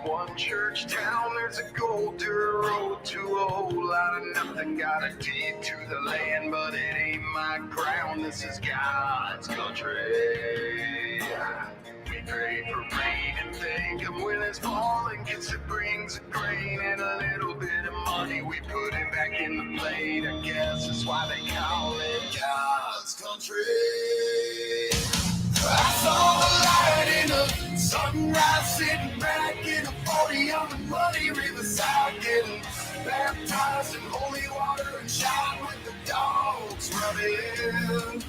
one church town, there's a gold dirt road to a whole lot of nothing. Got a deed to the land, but it ain't my ground. This is God's country. We pray for rain and thank Him when it's falling, 'cause it brings a grain and a little bit of money. We put it back in the plate, I guess that's why they call it God's country. I saw the light in a sunrise, sitting back in a 40 on the muddy riverside, getting baptized in holy water and shot with the dogs running.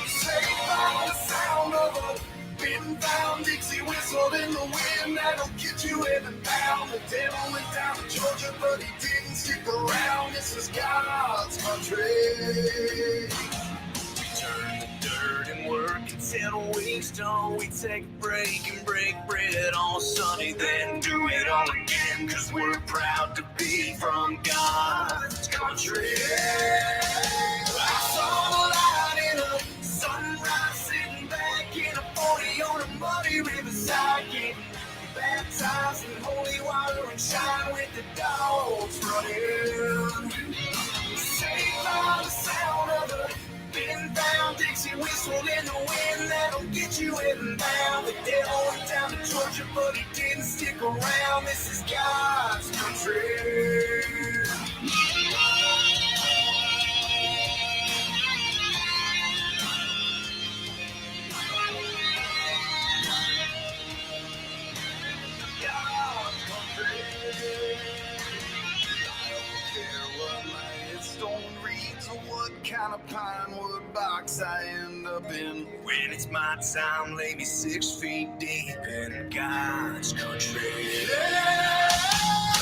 Saved by the sound of a been found Dixie whistled in the wind that'll get you heaven bound. The devil went down to Georgia, but he didn't stick around. This is God's country. Turn the dirt and work until weeks done. We take a break and break bread on Sunday, then do it all again, 'cause we're proud to be from God's country. I saw the light in a sunrise, sitting back in a 40 on a muddy riverside, getting baptized in holy water and shine with the dogs running. Saved by the sound of a been down Dixie whistled in the wind that'll get you heaven bound. The devil went down to Georgia, but he didn't stick around. This is God's country. God's country. I don't care what my headstone reads or what kind of pine wood box I end up in. When it's my time, lay me 6 feet deep in God's country. Yeah.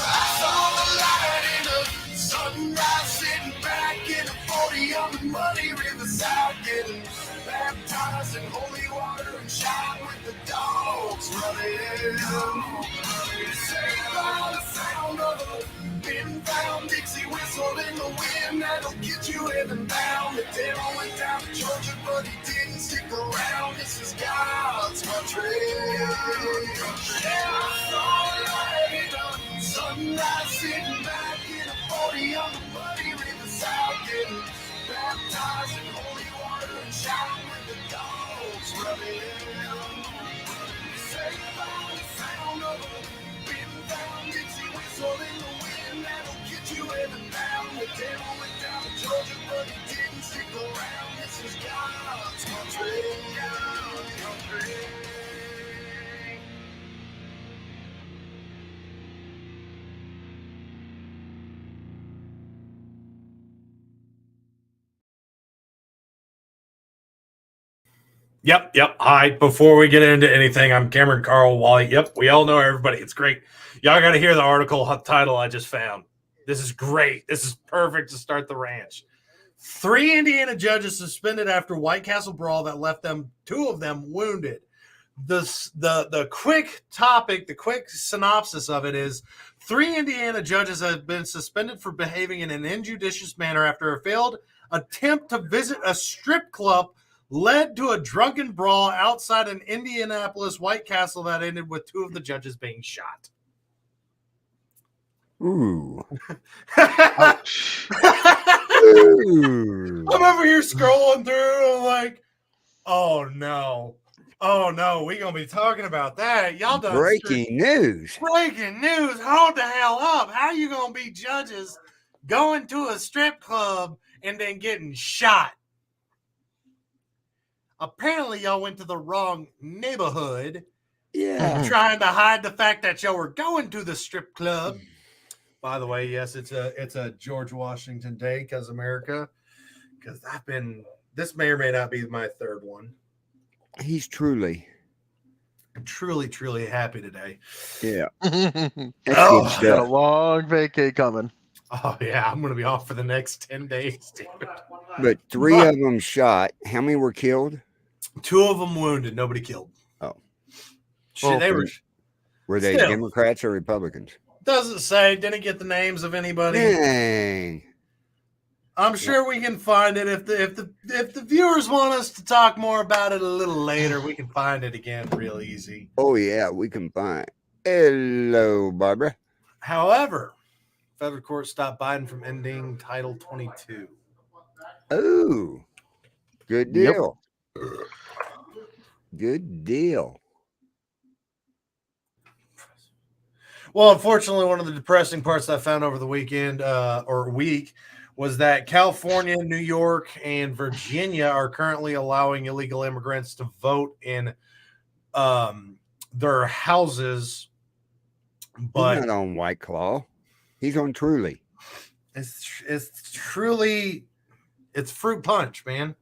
I saw the light in the sunrise, sitting back in a 40 on the muddy riverside, getting baptized in holy water and shot with the dogs running. Saved by the sound of a been found Dixie whistled in the wind that'll get you heaven bound. The devil went down to Georgia, but he didn't stick around. This is God's country. Yeah, I saw a light in the sunrise, sitting back in a 40 on the muddy riverside, getting baptized in holy water and shouting with the dogs running. Saved by the sound of a been found Dixie whistle in the wind that'll get you heaven bound. The devil went down to Georgia, but he didn't stick around. This is God's country. God's country. Yep. Hi. Before we get into anything, I'm Cameron Carl Wally. Yep, we all know everybody. It's great. Y'all got to hear the article title I just found. This is great. This is perfect to start the ranch. 3 Indiana judges suspended after White Castle brawl that left them, 2 of them, wounded. The quick topic, the quick synopsis of it is 3 Indiana judges have been suspended for behaving in an injudicious manner after a failed attempt to visit a strip club led to a drunken brawl outside an Indianapolis White Castle that ended with 2 of the judges being shot. Ooh. Ooh. I'm over here scrolling through. I'm like, oh no, we're gonna be talking about that. Y'all done breaking news. Breaking news. Hold the hell up. How you gonna be judges going to a strip club and then getting shot? Apparently, y'all went to the wrong neighborhood. Yeah. Trying to hide the fact that y'all were going to the strip club. By the way, yes, it's a George Washington Day because America. Because this may or may not be my 3rd one. He's truly happy today. Yeah. Got a long vacay coming. Oh, yeah. I'm going to be off for the next 10 days, dude. But 3 of them shot. How many were killed? 2 of them wounded. Nobody killed. Oh. Were they Democrats or Republicans? Doesn't say. Didn't get the names of anybody. Dang. I'm sure we can find it. If the viewers want us to talk more about it a little later, we can find it again real easy. Oh, yeah. We can find Hello, Barbara. However, federal court stopped Biden from ending Title 22. Oh, good Yep. deal. Good deal. Well, unfortunately, one of the depressing parts that I found over the weekend or week was that California, New York, and Virginia are currently allowing illegal immigrants to vote in their houses. But He's not on White Claw. He's on Truly. it's truly, it's fruit punch, man.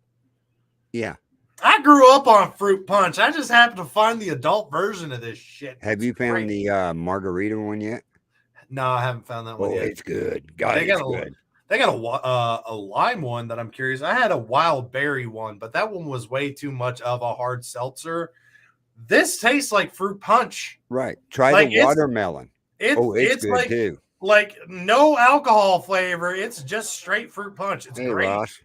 Yeah. I grew up on fruit punch. I just happened to find the adult version of this shit. Have you found the margarita one yet? No, I haven't found that one Oh, yet. it's good. God, They it's got good. They got a lime one that I'm curious. I had a wild berry one, but that one was way too much of a hard seltzer. This tastes like fruit punch. Right. Try Like, the watermelon. It's good like too. like no alcohol flavor. It's just straight fruit punch. It's Hey, great. Ross.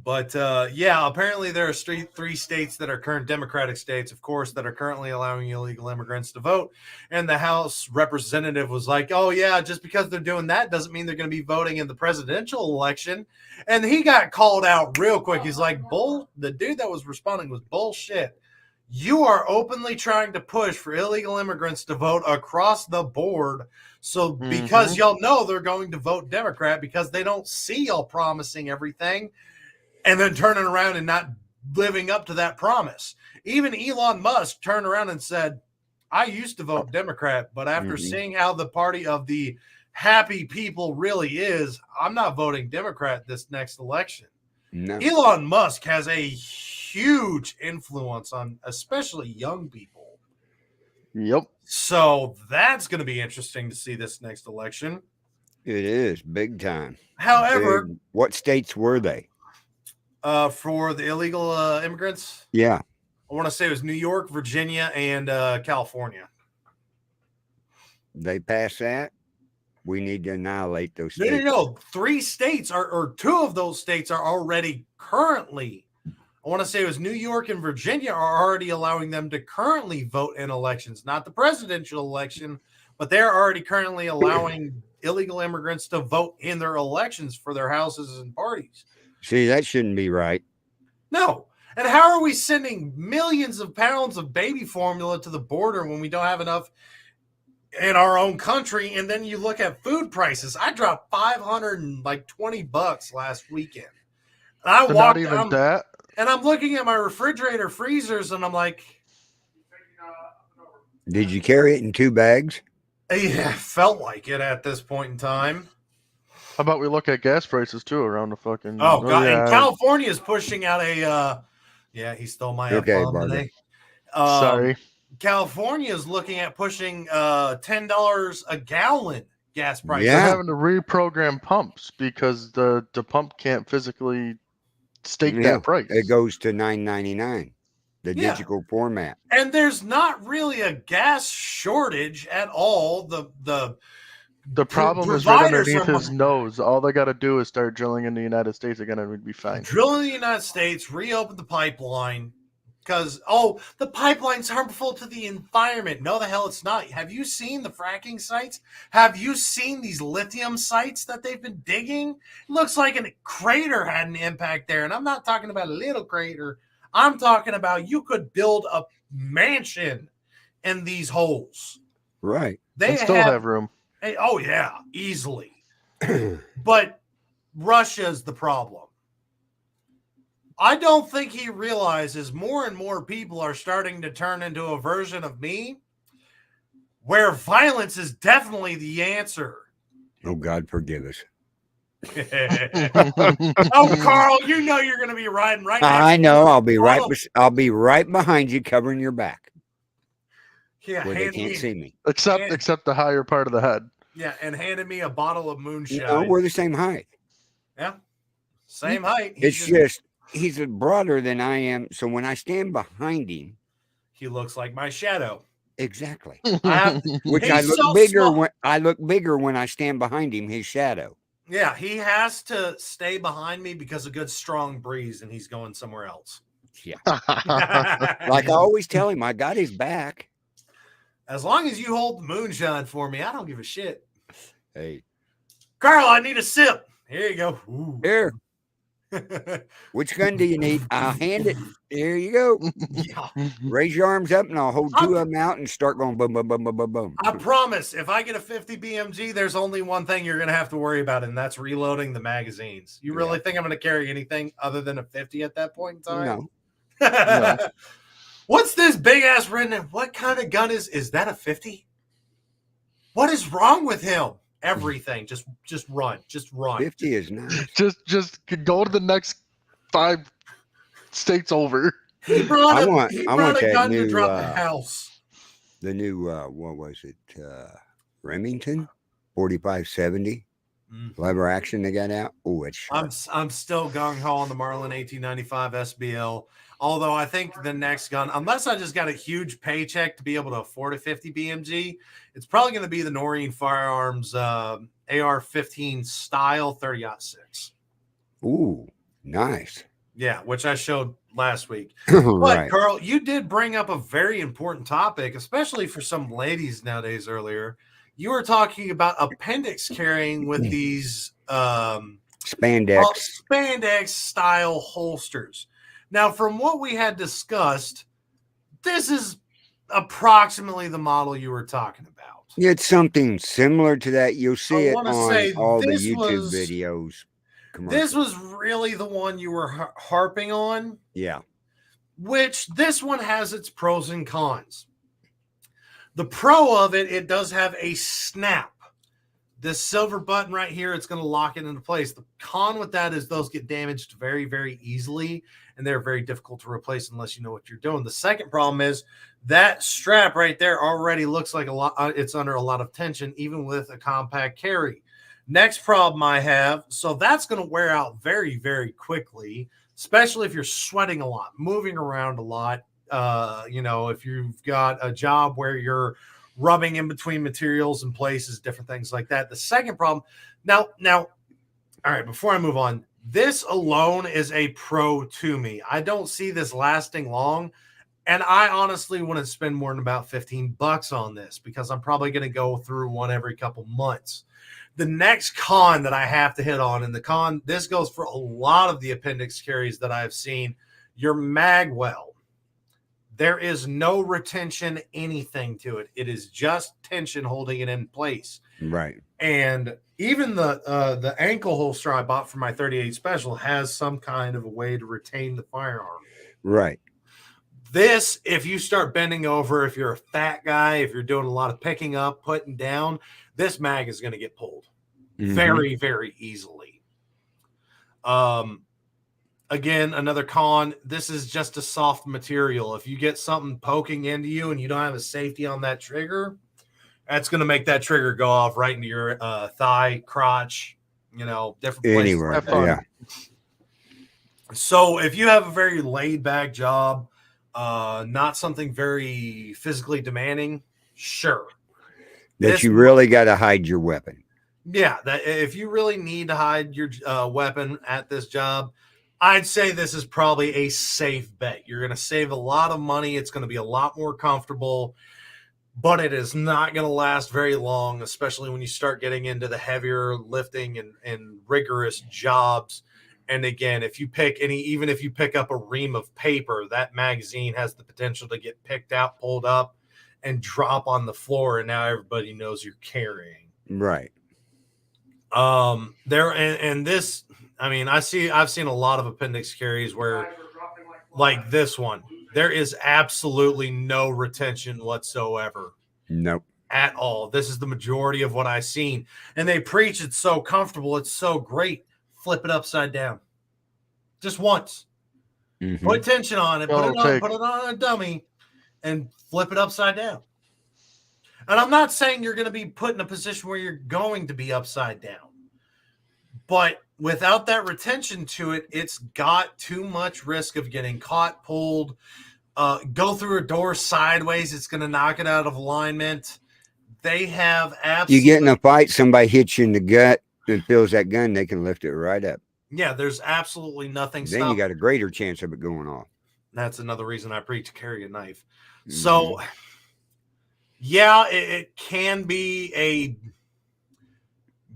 But yeah, apparently there are three states that are current Democratic states, of course, that are currently allowing illegal immigrants to vote. And the House representative was like, oh, yeah, just because they're doing that doesn't mean they're going to be voting in the presidential election. And he got called out real quick. He's like, the dude that was responding was bullshit. You are openly trying to push for illegal immigrants to vote across the board. So because y'all know they're going to vote Democrat because they don't see y'all promising everything and then turning around and not living up to that promise. Even Elon Musk turned around and said, I used to vote Democrat, but after seeing how the party of the happy people really is, I'm not voting Democrat this next election. No. Elon Musk has a huge influence on especially young people. Yep. So that's going to be interesting to see this next election. It is big time. However, what states were they? For the illegal immigrants? Yeah. I want to say it was New York, Virginia, and California. They passed that? We need to annihilate those states. No. 3 states or 2 of those states are already currently, I want to say it was New York and Virginia are already allowing them to currently vote in elections, not the presidential election, but they're already currently allowing illegal immigrants to vote in their elections for their houses and parties. See, that shouldn't be right. No. And how are we sending millions of pounds of baby formula to the border when we don't have enough in our own country? And then you look at food prices. I dropped $520 last weekend. And I walked that. And I'm looking at my refrigerator freezers and I'm like, did you carry it in 2 bags? Yeah, felt like it at this point in time. How about we look at gas prices too around the fucking? Oh God! Yeah. And California is pushing out a. Yeah, he stole my F-bomb today. Sorry. California is looking at pushing $10 a gallon gas prices. They're having to reprogram pumps because the pump can't physically stake that price. It goes to $9.99, the digital format. And there's not really a gas shortage at all. The problem is right underneath his nose. All they got to do is start drilling in the United States. They're going to be fine. Drill in the United States, reopen the pipeline, because, the pipeline's harmful to the environment. No, the hell it's not. Have you seen the fracking sites? Have you seen these lithium sites that they've been digging? It looks like a crater had an impact there. And I'm not talking about a little crater. I'm talking about you could build a mansion in these holes. Right. They still have room. Oh, yeah, easily. But Russia's the problem. I don't think he realizes more and more people are starting to turn into a version of me where violence is definitely the answer. Oh, God, forgive us. Oh, Carl, you know you're going to be riding right next I know. I'll be right. Carl. I'll be right behind you, covering your back. Yeah, where they can't see me. Except the higher part of the head. Yeah, and handed me a bottle of moonshine. No, we're the same height. Yeah, same height. It's just he's broader than I am. So when I stand behind him, he looks like my shadow. Exactly. Which I look so bigger small. when I look bigger when I stand behind him. His shadow. Yeah, he has to stay behind me because of a good strong breeze, and he's going somewhere else. Yeah. Like I always tell him, I got his back. As long as you hold the moonshine for me, I don't give a shit. Hey, Carl, I need a sip. Here you go. Ooh. here. Which gun do you need? I'll hand it. Here you go. Yeah. Raise your arms up, and I'll hold two of them out and start going boom, boom, boom, boom, boom, boom. I promise, if I get a 50 BMG, there's only one thing you're going to have to worry about, and that's reloading the magazines. You really think I'm going to carry anything other than a 50 at that point in time? No. No. What's this big ass redneck? What kind of gun is that? A 50? What is wrong with him? Everything. Just run. Just run. 50 is nice. Just go to the next 5 states over. He brought I a want that gun new, to drop the house. The new, what was it? Remington 4570 lever action they got out. Oh, it's sharp. I'm still gung ho on the Marlin 1895 SBL. Although I think the next gun, unless I just got a huge paycheck to be able to afford a 50 BMG, it's probably going to be the Noreen Firearms AR-15 style 30-06. Ooh, nice. Yeah, which I showed last week. Right. But Carl, you did bring up a very important topic, especially for some ladies nowadays. Earlier, you were talking about appendix carrying with these Spandex style holsters. Now, from what we had discussed, this is approximately the model you were talking about. It's something similar to that. You'll see it on all the this YouTube videos. This was really the one you were harping on. Yeah. Which this one has its pros and cons. The pro of it, it does have a snap. This silver button right here, it's going to lock it into place. The con with that is those get damaged very, very easily, and they're very difficult to replace unless you know what you're doing. The second problem is that strap right there already looks like it's under a lot of tension, even with a compact carry. Next problem I have, so that's going to wear out very, very quickly, especially if you're sweating a lot, moving around a lot. If you've got a job where you're rubbing in between materials and places, different things like that. The second problem, now, all right, before I move on, this alone is a pro to me. I don't see this lasting long, and I honestly wouldn't spend more than about $15 on this because I'm probably going to go through one every couple months. The next con that I have to hit on, and this goes for a lot of the appendix carries that I've seen, your mag well. There is no retention, anything to it. It is just tension holding it in place. Right. And even the ankle holster I bought for my 38 Special has some kind of a way to retain the firearm. Right. This, if you start bending over, if you're a fat guy, if you're doing a lot of picking up, putting down, this mag is going to get pulled very, very easily. Again, another con, this is just a soft material. If you get something poking into you and you don't have a safety on that trigger, that's going to make that trigger go off right into your thigh, crotch, different places. Anywhere. Yeah. So if you have a very laid back job, not something very physically demanding, sure. You really got to hide your weapon. Yeah, that if you really need to hide your weapon at this job, I'd say this is probably a safe bet. You're going to save a lot of money. It's going to be a lot more comfortable, but it is not going to last very long, especially when you start getting into the heavier lifting and rigorous jobs. And again, even if you pick up a ream of paper, that magazine has the potential to get picked out, pulled up, and drop on the floor, and now everybody knows you're carrying. Right. This, I mean, I've seen a lot of appendix carries where, like this one, there is absolutely no retention whatsoever. Nope. At all. This is the majority of what I've seen. And they preach it's so comfortable, it's so great. Flip it upside down. Just once. Put tension on it, put it on a dummy, and flip it upside down. And I'm not saying you're going to be put in a position where you're going to be upside down. But without that retention to it, it's got too much risk of getting caught, pulled, go through a door sideways. It's going to knock it out of alignment. They have absolutely... You get in a fight, somebody hits you in the gut and feels that gun, they can lift it right up. Yeah, there's absolutely nothing. Then you got a greater chance of it going off. That's another reason I preach to carry a knife. So Yeah, it can be a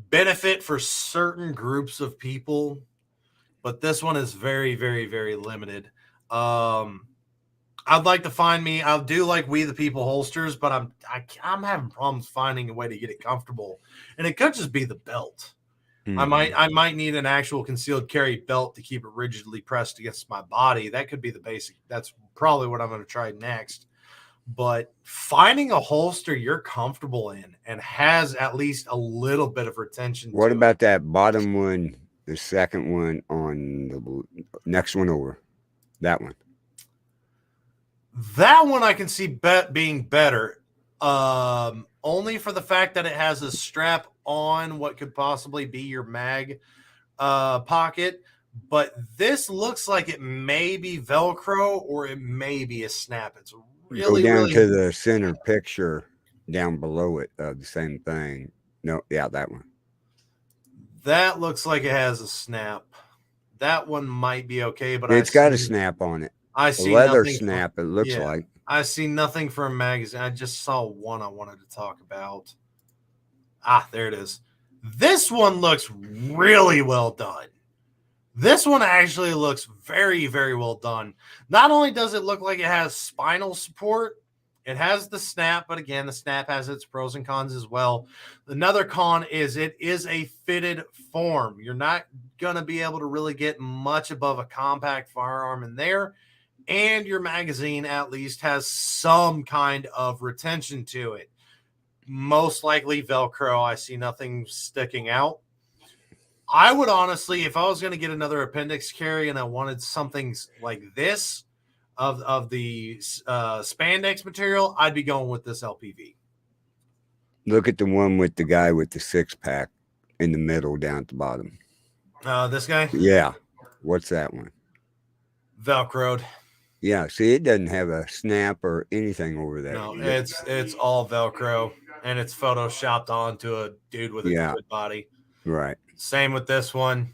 benefit for certain groups of people, but this one is very, very, very limited. I'd like to find me. I do like We the People holsters, but I'm having problems finding a way to get it comfortable, and it could just be the belt. I might need an actual concealed carry belt to keep it rigidly pressed against my body. That could be the basic. That's probably what I'm going to try next. But finding a holster you're comfortable in and has at least a little bit of retention. What about that bottom one, the second one on the next one over? That one. That one I can see being better, only for the fact that it has a strap on what could possibly be your mag pocket. But this looks like it may be Velcro or it may be a snap. It's really go down really... to the center picture down below it of the same thing. No, yeah, that one. That looks like it has a snap. That one might be okay, but it's got a snap on it. I see a leather snap. It looks like. I see nothing for a magazine. I just saw one I wanted to talk about. Ah, there it is. This one looks really well done. This one actually looks very, very well done. Not only does it look like it has spinal support, it has the snap, but again, the snap has its pros and cons as well. Another con is it is a fitted form. You're not going to be able to really get much above a compact firearm in there. And your magazine at least has some kind of retention to it. Most likely Velcro. I see nothing sticking out. I would honestly, if I was going to get another appendix carry and I wanted something like this of the spandex material, I'd be going with this LPV. Look at the one with the guy with the 6-pack in the middle down at the bottom. This guy? Yeah. What's that one? Velcroed. Yeah. See, it doesn't have a snap or anything over there. No, it's all Velcro, and it's photoshopped onto a dude with a good body. Right. Same with this one.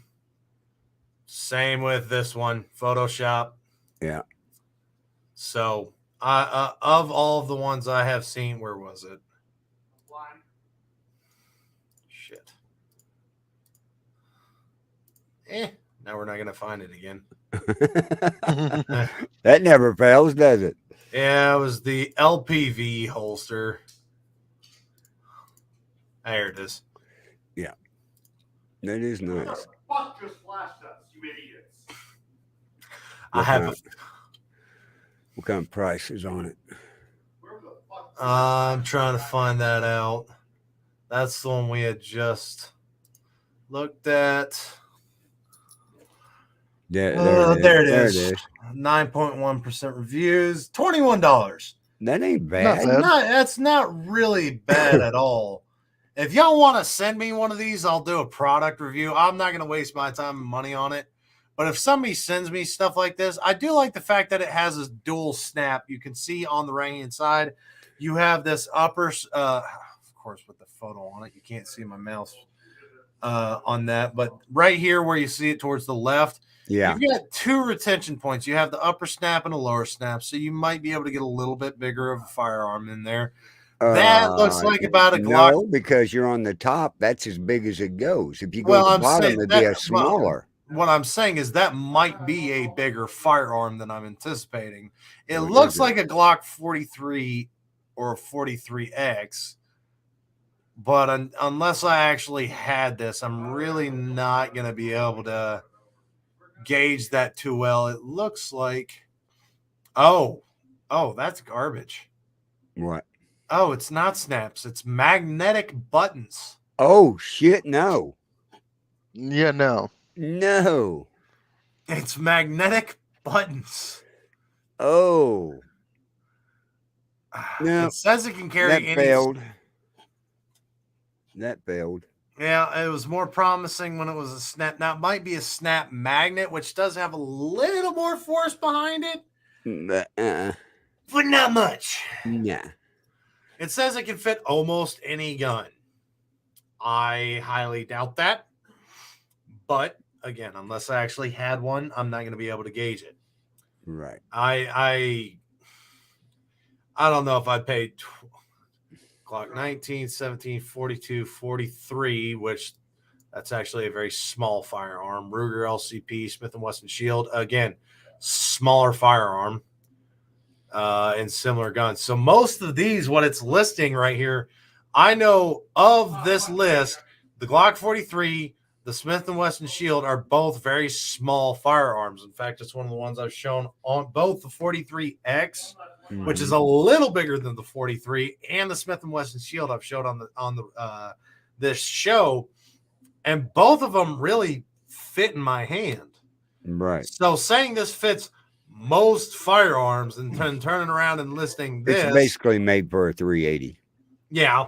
Same with this one. Photoshop. Yeah. So, of all of the ones I have seen, where was it? Shit. Now we're not going to find it again. That never fails, does it? Yeah, it was the LPV holster. There it is. Yeah. That is nice. Fuck just flashed us, you idiots. What kind of price is on it? I'm trying to find that out. That's the one we had just looked at. There it is. 9.1% reviews. $21. That ain't bad. That's not really bad at all. If y'all want to send me one of these, I'll do a product review. I'm not going to waste my time and money on it. But if somebody sends me stuff like this, I do like the fact that it has a dual snap. You can see on the right-hand side, you have this upper, of course, with the photo on it. You can't see my mouse on that. But right here where you see it towards the left, you've got two retention points. You have the upper snap and a lower snap. So you might be able to get a little bit bigger of a firearm in there. That looks like about a Glock. No, because you're on the top. That's as big as it goes. If you go to the bottom, it'd be a smaller. What I'm saying is that might be a bigger firearm than I'm anticipating. It looks like a Glock 43 or a 43X, but unless I actually had this, I'm really not going to be able to gauge that too well. It looks like, oh, that's garbage. What? Oh, it's not snaps. It's magnetic buttons. Oh, shit, no. Yeah, no. No. It's magnetic buttons. Oh. No. It says it can carry that failed. That failed. Yeah, it was more promising when it was a snap. Now, it might be a snap magnet, which does have a little more force behind it. But not much. Yeah. It says it can fit almost any gun. I highly doubt that. But again, unless I actually had one, I'm not going to be able to gauge it. Right. I don't know if I'd pay Glock 19, 17, 42, 43, which that's actually a very small firearm. Ruger LCP, Smith & Wesson Shield, again, smaller firearm, and similar guns. So most of these, what it's listing right here, I know of this list, the Glock 43, the Smith & Wesson Shield are both very small firearms. In fact, it's one of the ones I've shown on both the 43X, which is a little bigger than the 43, and the Smith & Wesson Shield I've showed on the this show, and both of them really fit in my hand. Right. So saying this fits most firearms and turning around and listing this, It's basically made for a 380. Yeah.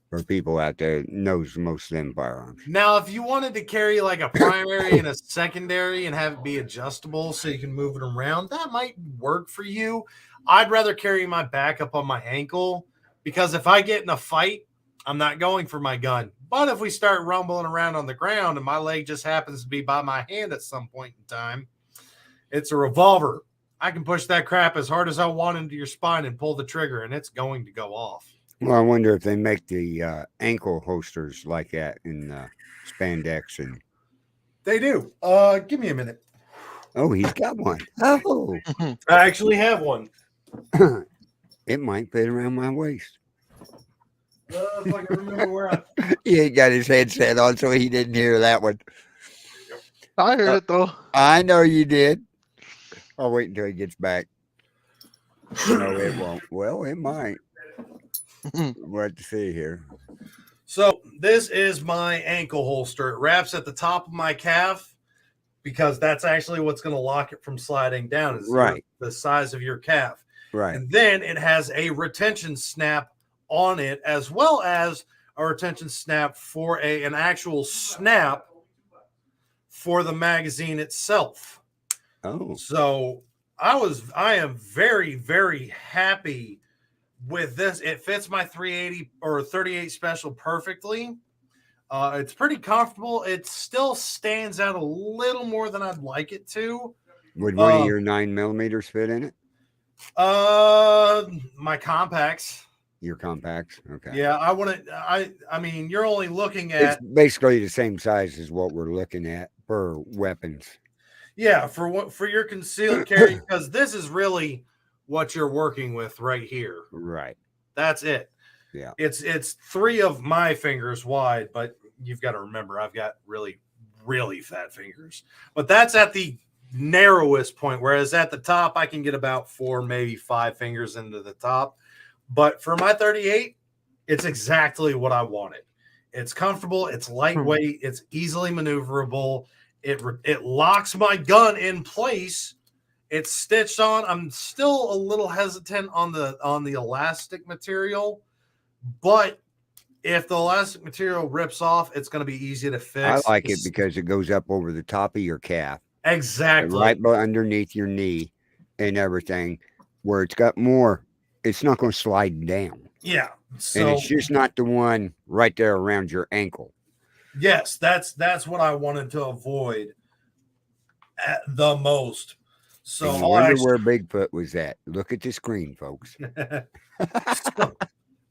For people out there knows most of them firearms. Now, if you wanted to carry like a primary and a secondary and have it be adjustable so you can move it around, that might work for you. I'd rather carry my backup on my ankle because if I get in a fight, I'm not going for my gun. But if we start rumbling around on the ground and my leg just happens to be by my hand at some point in time, it's a revolver. I can push that crap as hard as I want into your spine and pull the trigger, and it's going to go off. Well, I wonder if they make the ankle holsters like that in spandex. And They do. Give me a minute. oh, he's got one. Oh, I actually have one. it might fit around my waist. If I can remember where I... He ain't got his headset on, so he didn't hear that one. I heard it though. I know you did. I'll wait until he gets back. No, it won't. Well, it might. Let's see here. So this is my ankle holster. It wraps at the top of my calf because that's actually what's going to lock it from sliding down. Is Right. the size of your calf. Right. And then it has a retention snap on it, as well as a retention snap for an actual snap for the magazine itself. Oh, So I am very, very happy with this. It fits my 380 or 38 special perfectly. It's pretty comfortable. It still stands out a little more than I'd like it to. would one of your 9mm fit in it? My compacts. Your compacts? Okay. Yeah, I mean, you're only looking It's at basically the same size as what we're looking at for weapons. for your concealed carry, because this is really what you're working with right here. Right. That's it. Yeah. It's 3 of my fingers wide, but you've got to remember I've got really, really fat fingers. But that's at the narrowest point, whereas at the top I can get about 4, maybe 5 fingers into the top. But for my 38, it's exactly what I wanted. It's comfortable, it's lightweight, it's easily maneuverable. It locks my gun in place. It's stitched on. I'm still a little hesitant on the elastic material, but if the elastic material rips off, it's going to be easy to fix. I like it because it goes up over the top of your calf. Exactly. Right underneath your knee and everything, where it's got more, it's not going to slide down. Yeah. So, And it's just not the one right there around your ankle. Yes, that's what I wanted to avoid at the most. So And I wonder where Bigfoot was at. Look at the screen, folks.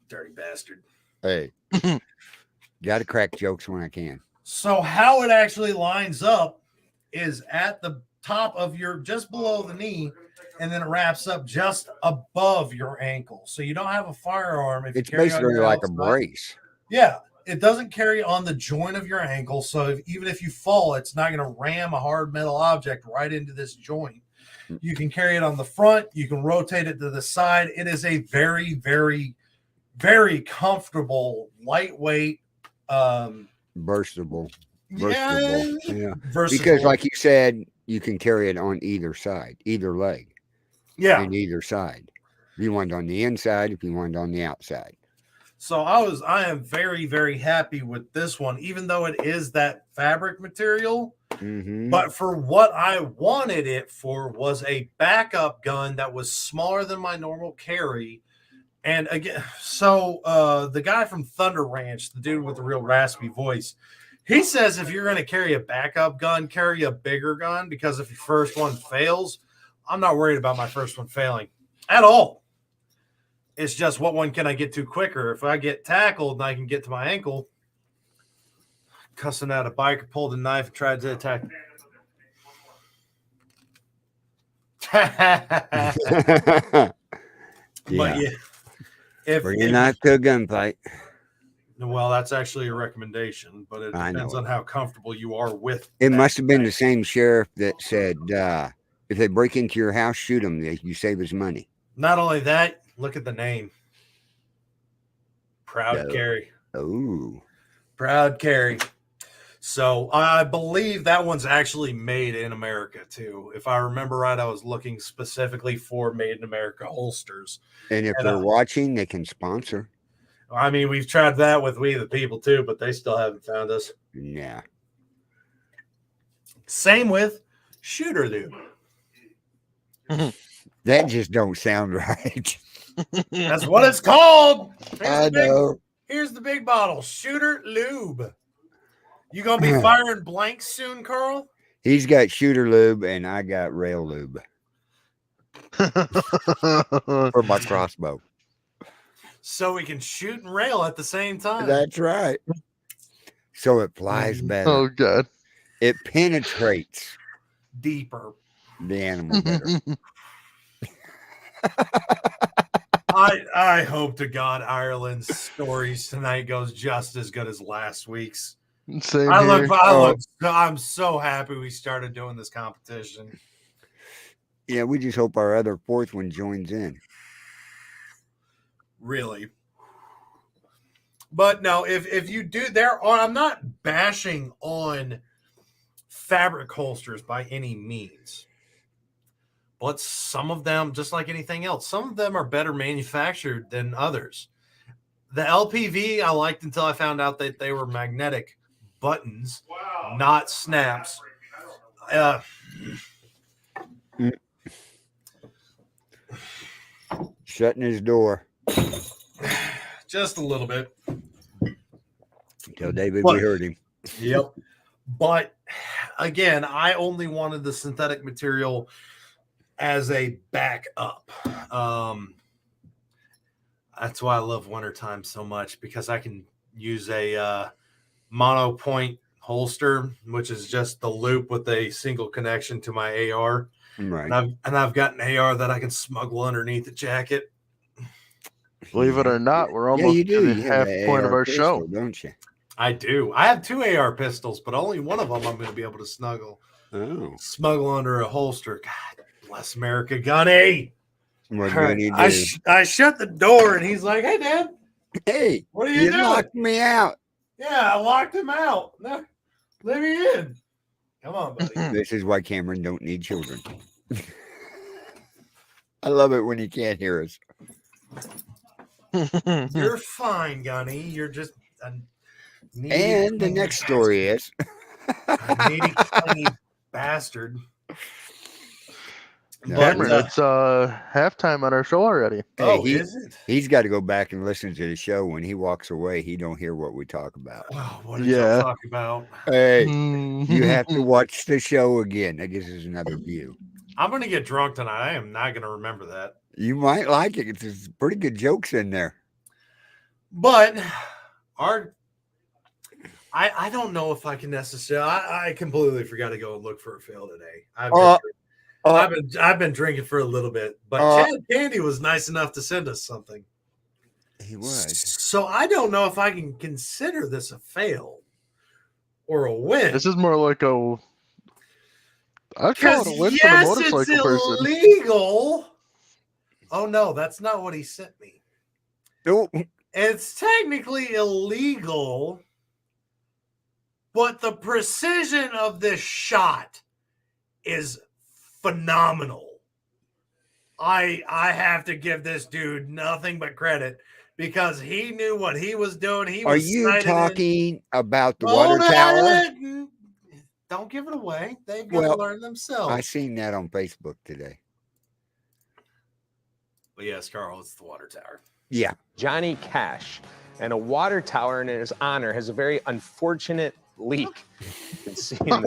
Dirty bastard. Hey, got to crack jokes when I can. So how it actually lines up is at the top of your, just below the knee, and then it wraps up just above your ankle. So you don't have a firearm. If It's you carry on basically your like a outside. brace. Yeah, it doesn't carry on the joint of your ankle. So even if you fall, it's not going to ram a hard metal object right into this joint. You can carry it on the front. You can rotate it to the side. It is a very, very, very comfortable, lightweight, Burstable. yeah, Versatile. Because like you said, you can carry it on either side, either leg. yeah. And either side. If you want it on the inside, if you want it on the outside. So I am very, very happy with this one, even though it is that fabric material. Mm-hmm. But for what I wanted it for was a backup gun that was smaller than my normal carry. And again, so the guy from Thunder Ranch, the dude with the real raspy voice, he says if you're going to carry a backup gun, carry a bigger gun, because if your first one fails, I'm not worried about my first one failing at all. It's just what one can I get to quicker? If I get tackled and I can get to my ankle, cussing out a biker pulled a knife and tried to attack. But yeah, Bring a knife to a gunfight. Well, that's actually a recommendation, but it depends on how comfortable you are with. It must have been the same sheriff that said, if they break into your house, shoot them. You save his money. Not only that, look at the name. Proud Carry. Oh. Proud Carry. So I believe that one's actually made in America too. If I remember right, I was looking specifically for made in America holsters. And if they're watching, they can sponsor. I mean, we've tried that with We the People too, but they still haven't found us. Yeah. Same with Shooter Lube. That just don't sound right. That's what it's called. I know. Here's the big bottle, Shooter Lube. You gonna be firing blanks soon, Carl? He's got Shooter Lube and I got Rail Lube for my crossbow. So we can shoot and rail at the same time. That's right. So it flies better. Oh, God. It penetrates deeper. The animal better. I hope to God Ireland's stories tonight goes just as good as last week's. Same I'm so happy we started doing this competition. Yeah, we just hope our other fourth one joins in. Really. But no, if you do, I'm not bashing on fabric holsters by any means. But some of them, just like anything else, some of them are better manufactured than others. The LPV I liked until I found out that they were magnetic buttons, not snaps. Shutting his door. Just a little bit. Tell David we heard him. Yep. But again, I only wanted the synthetic material as a backup. That's why I love wintertime so much, because I can use a mono point holster, which is just the loop with a single connection to my AR. Right. And I've got an AR that I can smuggle underneath the jacket. Believe it or not, we're almost to the half point of our pistol, show. Don't you? I do. I have 2 AR pistols, but only one of them I'm going to be able to smuggle under a holster. God bless America, Gunny. What Gunny do? I shut the door, and he's like, "Hey, Dad. Hey, what are you doing? Locked me out." Yeah, I locked him out. No, let me in. Come on, buddy. This is why Cameron don't need children. I love it when he can't hear us. You're fine, Gunny. You're just and the next story is a needy, tiny bastard. No, Cameron, it's halftime on our show already. Hey, is it? He's got to go back and listen to the show. When he walks away, he don't hear what we talk about. Oh, what did you talk about? Hey, you have to watch the show again. That gives us another view. I'm going to get drunk tonight. I am not going to remember that. You might like it. There's pretty good jokes in there. But I don't know if I can necessarily. I completely forgot to go and look for a fail today. I've been drinking for a little bit, but Chad Candy was nice enough to send us something. He was. So I don't know if I can consider this a fail or a win. This is more like a. I'd call it a win for the motorcycle it's person. Illegal. Oh no, that's not what he sent me. Nope. It's technically illegal, but the precision of this shot is phenomenal. I have to give this dude nothing but credit, because he knew what he was doing. Are you talking about the water tower? Don't give it away. They've got to learn themselves. I seen that on Facebook today. But yes, Carl, it's the water tower. Yeah. Johnny Cash, and a water tower in his honor has a very unfortunate leak. Someone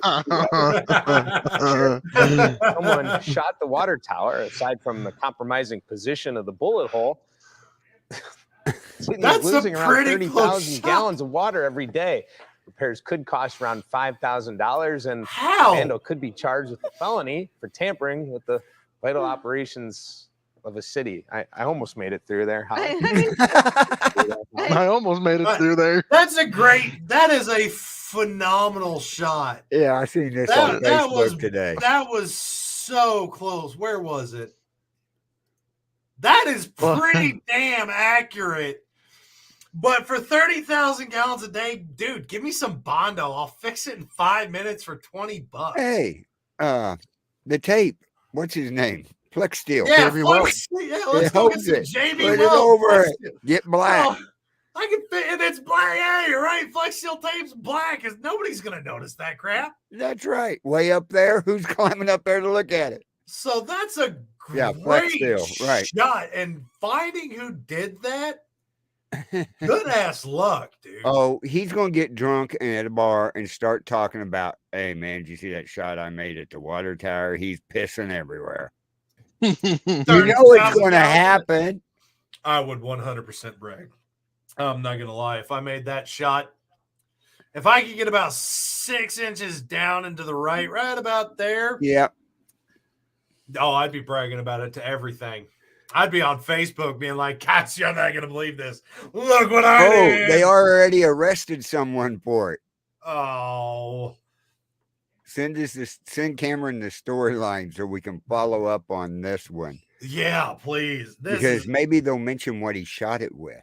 shot the water tower. Aside from the compromising position of the bullet hole, City's That's a losing around pretty close 30,000 shot. gallons of water every day. Repairs could cost around $5,000, and How? Vandal could be charged with a felony for tampering with the vital operations of a city. I almost made it through there. Holly. I almost made it through there. That is a phenomenal shot. Yeah, I seen this on That Facebook today. That was so close. Where was it? That is pretty damn accurate. But for 30,000 gallons a day, dude, give me some Bondo. I'll fix it in 5 minutes for $20. Hey, the tape. What's his name? Flex Steel. Yeah, Kirby let's go get holds some it. JB Put it Weld. over Flex it. Steel. Get black. Oh, I can fit, and it's black. Yeah, you're right. Flex Steel tape's black, because nobody's gonna notice that crap. That's right. Way up there. Who's climbing up there to look at it? So that's a Yeah, great Flex Steel, right. shot. And finding who did that, good ass luck, dude. Oh, he's gonna get drunk and at a bar and start talking about, hey man, did you see that shot I made at the water tower? He's pissing everywhere. You know it's gonna happen. I would 100% brag. I'm not gonna lie. If I made that shot, if I could get about 6 inches down into the right about there, Yeah. oh, I'd be bragging about it to everything. I'd be on Facebook being like, "Gosh, you're not gonna believe this. Look what I did." They already arrested someone for it. Oh, Send Cameron the storyline so we can follow up on this one. yeah, please. Because maybe they'll mention what he shot it with.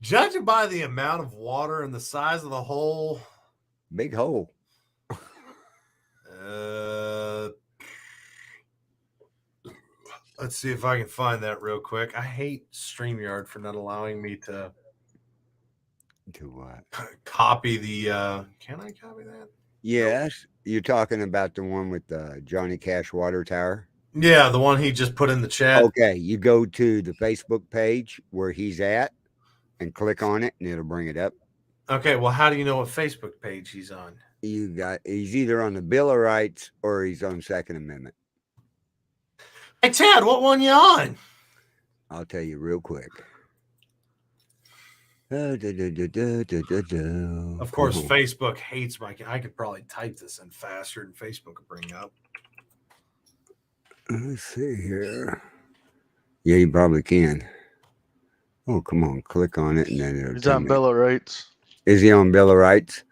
Judging by the amount of water and the size of the hole, Big hole. let's see if I can find that real quick. I hate StreamYard for not allowing me to To what? copy the. Can I copy that? Yes. You're talking about the one with the Johnny Cash water tower? Yeah, the one he just put in the chat. Okay. You go to the Facebook page where he's at and click on it and it'll bring it up. Okay, well, how do you know what Facebook page he's on? He's either on the Bill of Rights or he's on Second Amendment. Hey, Ted, what one you on? I'll tell you real quick. Of Of course, Facebook hates my. I could probably type this in faster than Facebook would bring up. Let's see here. Yeah, you probably can. Oh, come on. Click on it and then it'll He's tell on me. Bill of Rights. Is he on Bill of Rights?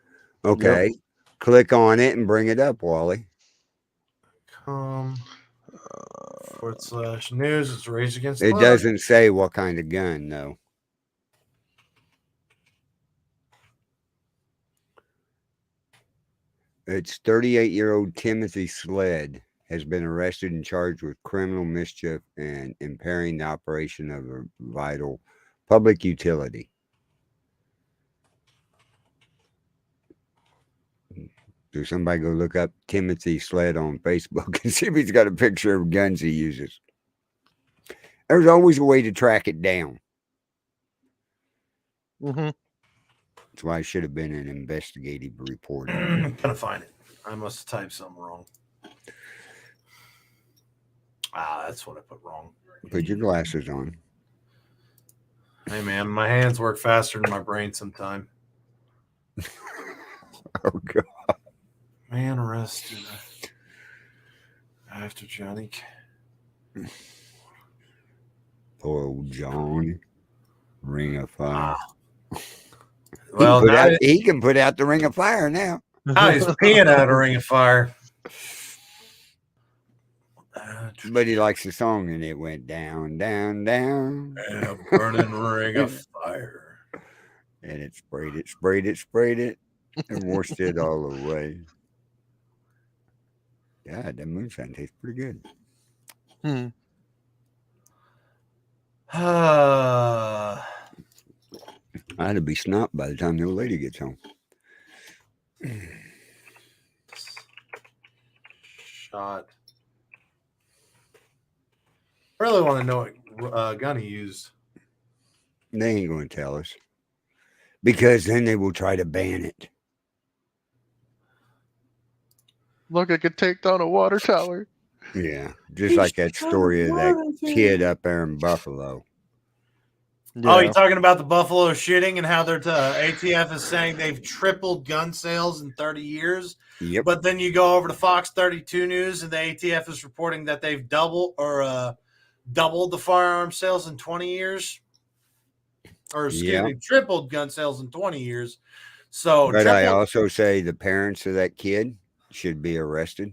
Okay. Click on it and bring it up, Wally. /news. It's Rage Against It Love. doesn't say what kind of gun, though. It's 38-year-old Timothy Sled has been arrested and charged with criminal mischief and impairing the operation of a vital public utility. So somebody go look up Timothy Sled on Facebook and see if he's got a picture of guns he uses. There's always a way to track it down. Mm-hmm. That's why I should have been an investigative reporter. I'm gonna find it. I must have typed something wrong. That's what I put wrong. Put your glasses on. Hey, man, my hands work faster than my brain sometimes. Oh, God. Man arrested after Johnny. Poor old John. Ring of Fire. Well, He can put out the Ring of Fire now. now he's peeing out a ring of fire. But he likes the song, and it went down, down, down. A burning ring of fire. And it sprayed it, sprayed it, sprayed it, and washed it all away. God, that moonshine tastes pretty good. I had to be snopped by the time the old lady gets home. Shot. I really want to know what gun he used. They ain't going to tell us. Because then they will try to ban it. Look, I could take down a water tower. Yeah, just like that story of that kid up there in Buffalo. Oh, you're talking about the Buffalo shooting and how they're ATF is saying they've tripled gun sales in 30 years. Yep. But then you go over to Fox 32 News and the ATF is reporting that they've doubled the firearm sales in 20 years. Or excuse me, tripled gun sales in 20 years. So, but I also say the parents of that kid should be arrested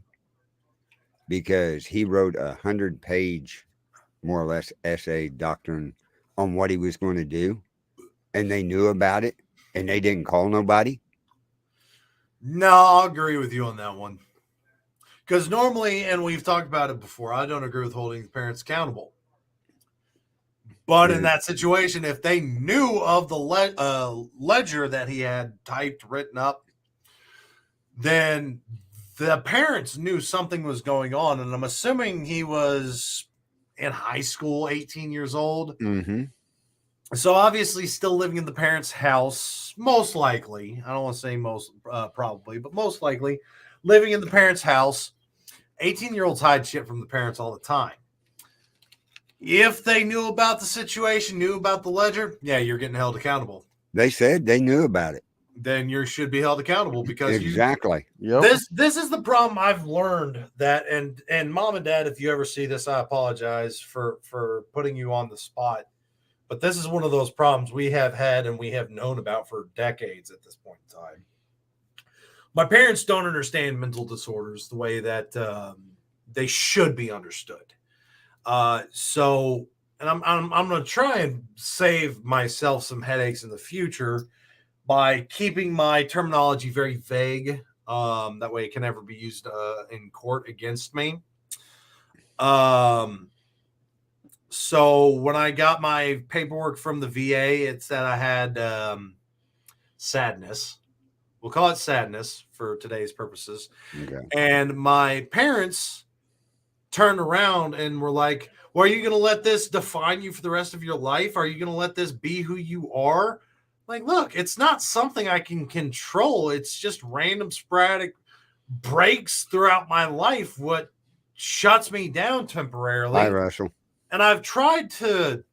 because he wrote 100-page, more or less, essay doctrine on what he was going to do, and they knew about it, and they didn't call nobody. No, I'll agree with you on that one. Because normally, and we've talked about it before, I don't agree with holding the parents accountable. But in that situation, if they knew of the ledger that he had typed, written up, then the parents knew something was going on. And I'm assuming he was in high school, 18 years old. Mm-hmm. So obviously still living in the parents' house, most likely. I don't want to say most, probably, but most likely living in the parents' house. 18-year-olds hide shit from the parents all the time. If they knew about the situation, knew about the ledger, yeah, you're getting held accountable. They said they knew about it. Then you should be held accountable because exactly. This is the problem I've learned that, and mom and dad, if you ever see this, I apologize for putting you on the spot. But this is one of those problems we have had and we have known about for decades at this point in time. My parents don't understand mental disorders the way that they should be understood. So, and I'm going to try and save myself some headaches in the future by keeping my terminology very vague. That way it can never be used in court against me. So when I got my paperwork from the VA, it said I had sadness. We'll call it sadness for today's purposes. Okay. And my parents turned around and were like, well, are you going to let this define you for the rest of your life? Are you going to let this be who you are? Like, look, it's not something I can control. It's just random sporadic breaks throughout my life. What shuts me down temporarily. Hi, Russell. And I've tried to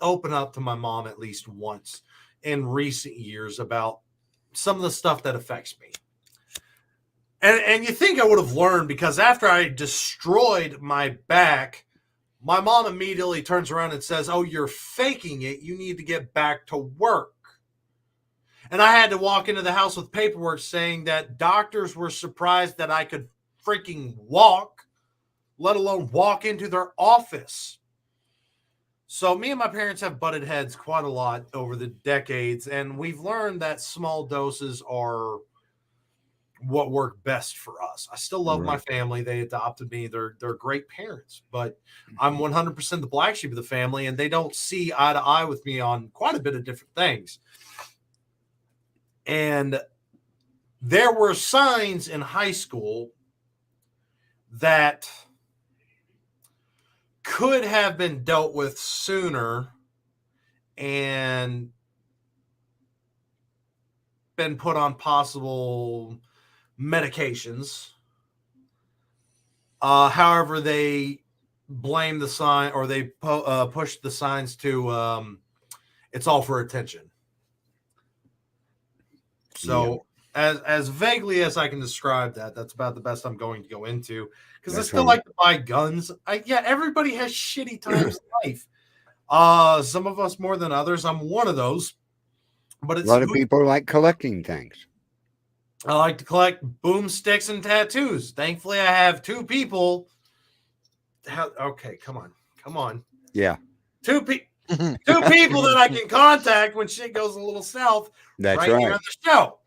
open up to my mom at least once in recent years about some of the stuff that affects me. And you think I would have learned because after I destroyed my back, my mom immediately turns around and says, oh, you're faking it. You need to get back to work. And I had to walk into the house with paperwork saying that doctors were surprised that I could freaking walk, let alone walk into their office. So me and my parents have butted heads quite a lot over the decades, and we've learned that small doses are what work best for us. I still love my family. They adopted me. They're great parents, but I'm 100% the black sheep of the family, and they don't see eye to eye with me on quite a bit of different things. And there were signs in high school that could have been dealt with sooner and been put on possible medications. However, they blame the sign, or they push the signs to it's all for attention. So as vaguely as I can describe that, that's about the best I'm going to go into, because I still like to buy guns. Everybody has shitty times in life. Some of us more than others. I'm one of those. But it's a lot of people like collecting things. I like to collect boomsticks and tattoos. Thankfully, I have two people. Okay, come on. Yeah. Two people that I can contact when shit goes a little south. That's right. Here on the show.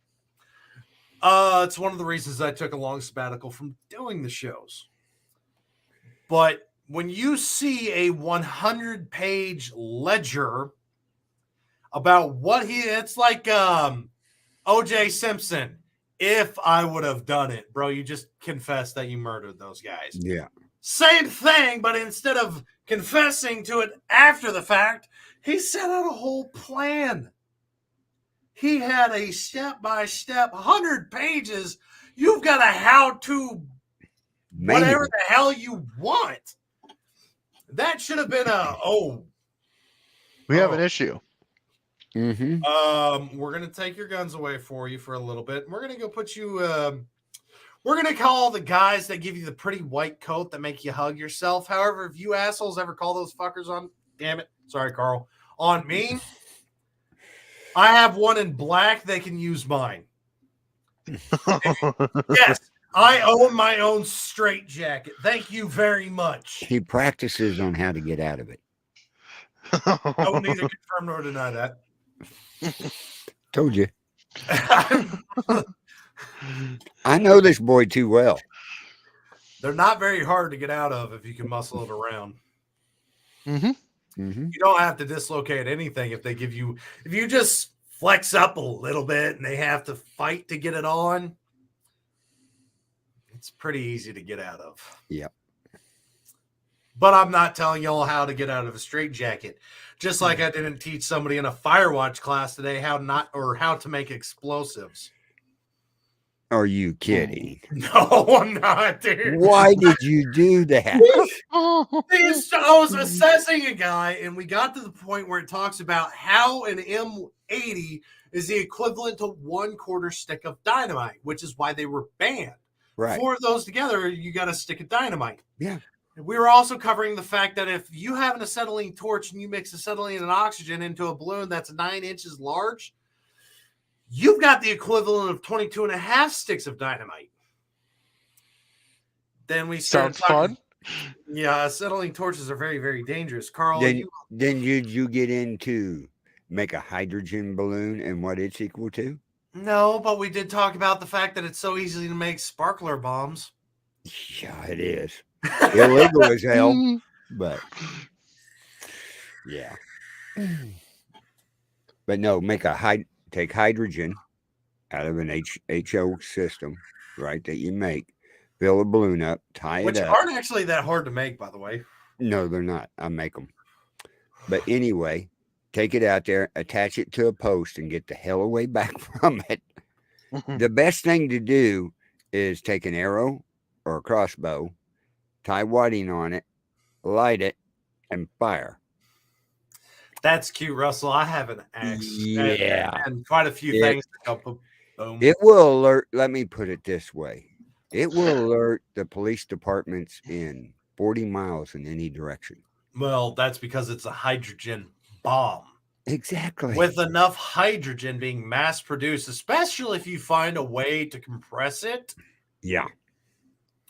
It's one of the reasons I took a long sabbatical from doing the shows. But when you see a 100-page ledger about what it's like O.J. Simpson. If I would have done it, bro, you just confessed that you murdered those guys. Yeah. Same thing, but instead of confessing to it after the fact, he set out a whole plan. He had a step-by-step, 100 pages. You've got a how-to, whatever the hell you want. That should have been We have an issue. Mm-hmm. We're gonna take your guns away for you for a little bit. And we're gonna go put you. We're gonna call the guys that give you the pretty white coat that make you hug yourself. However, if you assholes ever call those fuckers on, damn it, sorry, Carl, on me, I have one in black. They can use mine. Yes, I own my own straight jacket. Thank you very much. He practices on how to get out of it. Don't neither confirm nor deny that. Told you. I know this boy too well. They're not very hard to get out of if you can muscle it around. Mm-hmm. Mm-hmm. You don't have to dislocate anything if you just flex up a little bit and they have to fight to get it on. It's pretty easy to get out of. Yep. But I'm not telling y'all how to get out of a straitjacket. Just like I didn't teach somebody in a Firewatch class today how to make explosives. Are you kidding? No, I'm not, dude. Why did you do that? I was assessing a guy, and we got to the point where it talks about how an M80 is the equivalent to 1/4 stick of dynamite, which is why they were banned. Right. 4 of those together, you got a stick of dynamite. Yeah. We were also covering the fact that if you have an acetylene torch and you mix acetylene and oxygen into a balloon that's 9 inches large, you've got the equivalent of 22.5 sticks of dynamite. Then we started Sounds fun. Yeah, acetylene torches are very, very dangerous. Carl, Then did you get into make a hydrogen balloon and what it's equal to? no, but we did talk about the fact that it's so easy to make sparkler bombs. Yeah, it is. Illegal as hell, but yeah. But no, take hydrogen out of an HO system, right? That you make, fill a balloon up, tie Which it up. aren't actually that hard to make, by the way. No, they're not. I make them. But anyway, take it out there, attach it to a post, and get the hell away back from it. The best thing to do is take an arrow or a crossbow, tie whiting on it, light it, and fire. That's cute, Russell. I have an axe. Yeah. And quite a few things to help. Boom. It will alert, let me put it this way. It will alert the police departments in 40 miles in any direction. Well, that's because it's a hydrogen bomb. Exactly. With enough hydrogen being mass produced, especially if you find a way to compress it. Yeah.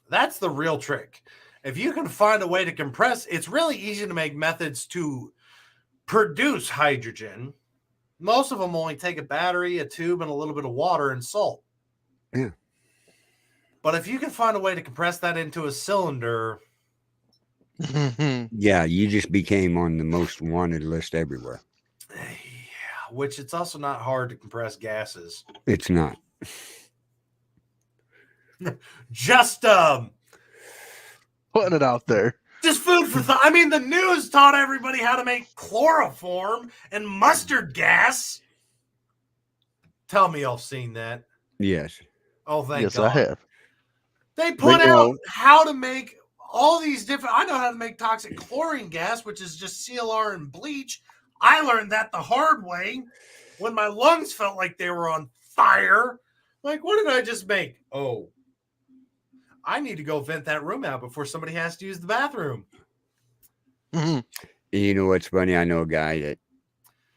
That's the real trick. If you can find a way to compress, it's really easy to make methods to produce hydrogen. Most of them only take a battery, a tube, and a little bit of water and salt. Yeah. But if you can find a way to compress that into a cylinder. Yeah, you just became on the most wanted list everywhere. Yeah, which it's also not hard to compress gases. It's not. Just Putting it out there. Just food for thought. I mean, the news taught everybody how to make chloroform and mustard gas. Tell me y'all seen that. Yes. Oh, thank Yes, God. I have. They put But, you out know- how to make all these different. I know how to make toxic chlorine gas, which is just CLR and bleach. I learned that the hard way when my lungs felt like they were on fire. Like, what did I just make? Oh, I need to go vent that room out before somebody has to use the bathroom. You know what's funny? I know a guy that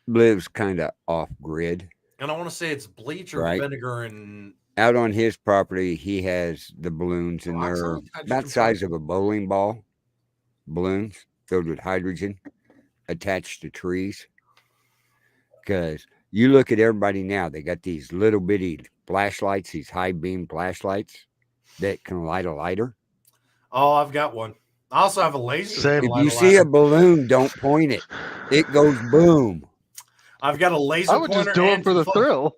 lives kind of off grid. And I want to say it's bleach or Right. vinegar and Out on his property, he has the balloons, and they're Peroxide? How'd you about the size of a bowling ball. Balloons filled with hydrogen attached to trees. Because you look at everybody now, they got these little bitty flashlights, these high beam flashlights that can light a lighter. oh, I've got one. I also have a laser. Same. If light you a see a lighter. balloon, don't point it. It goes boom. I've got a laser. I would just pointer do it and for the fo- thrill.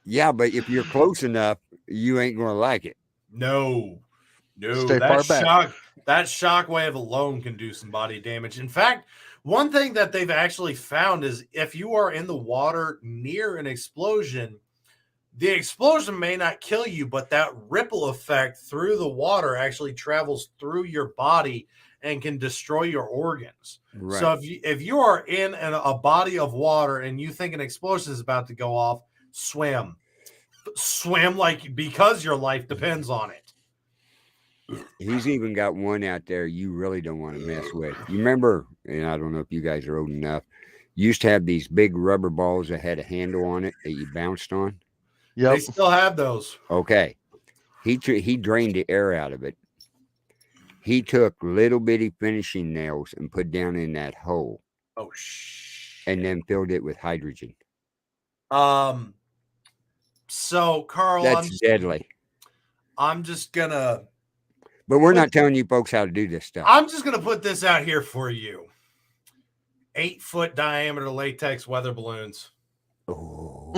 Yeah, but if you're close enough, you ain't gonna like it. No, Stay far back. That shock wave alone can do some body damage. In fact, one thing that they've actually found is if you are in the water near an explosion, the explosion may not kill you, but that ripple effect through the water actually travels through your body and can destroy your organs. Right. So if you are in a body of water and you think an explosion is about to go off, swim like because your life depends on it. He's even got one out there you really don't want to mess with. You remember, and I don't know if you guys are old enough, you used to have these big rubber balls that had a handle on it that you bounced on. Yep. They still have those. Okay. He drained the air out of it. He took little bitty finishing nails and put down in that hole. Oh, and then filled it with hydrogen. So Carl, That's deadly. I'm just gonna. But we're not telling you folks how to do this stuff. I'm just gonna put this out here for you. 8-foot diameter latex weather balloons. Oh.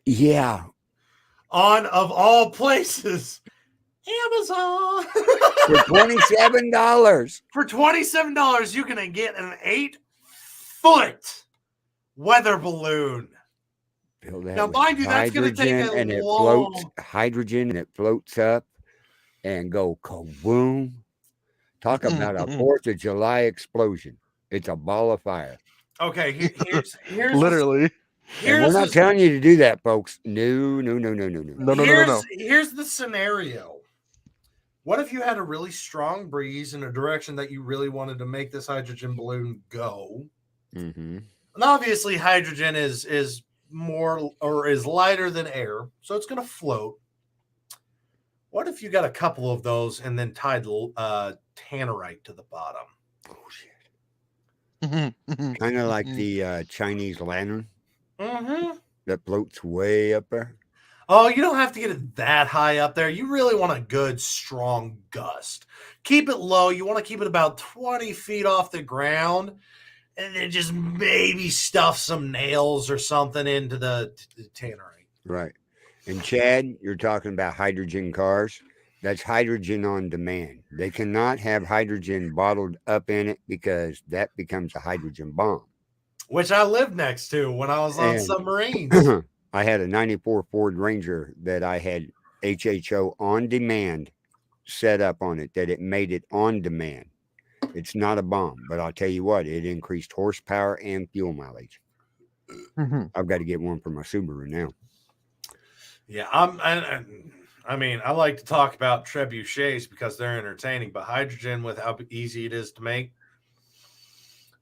Yeah. On, of all places, Amazon. For $27. For $27, you can get an 8-foot weather balloon. Now, mind you, that's going to take a long... Hydrogen, and it floats up and go kaboom. Talk about a 4th of July explosion. It's a ball of fire. Okay, here's literally. We're not telling you to do that, folks. No. Here's the scenario. What if you had a really strong breeze in a direction that you really wanted to make this hydrogen balloon go? Mm-hmm. And obviously, hydrogen is more or is lighter than air, so it's going to float. What if you got a couple of those and then tied tannerite to the bottom? Oh shit! Kind of like the Chinese lantern that floats way up there. Oh, you don't have to get it that high up there. You really want a good, strong gust. Keep it low. You want to keep it about 20 feet off the ground, and then just maybe stuff some nails or something into the tannerite. Right. And Chad, you're talking about hydrogen cars. That's hydrogen on demand. They cannot have hydrogen bottled up in it because that becomes a hydrogen bomb. Which I lived next to when I was on submarines. I had a 94 Ford Ranger that I had HHO on demand set up on it, that it made it on demand. It's not a bomb, but I'll tell you what, it increased horsepower and fuel mileage. I've got to get one for my Subaru now. Yeah, I mean, I like to talk about trebuchets because they're entertaining, but hydrogen, with how easy it is to make,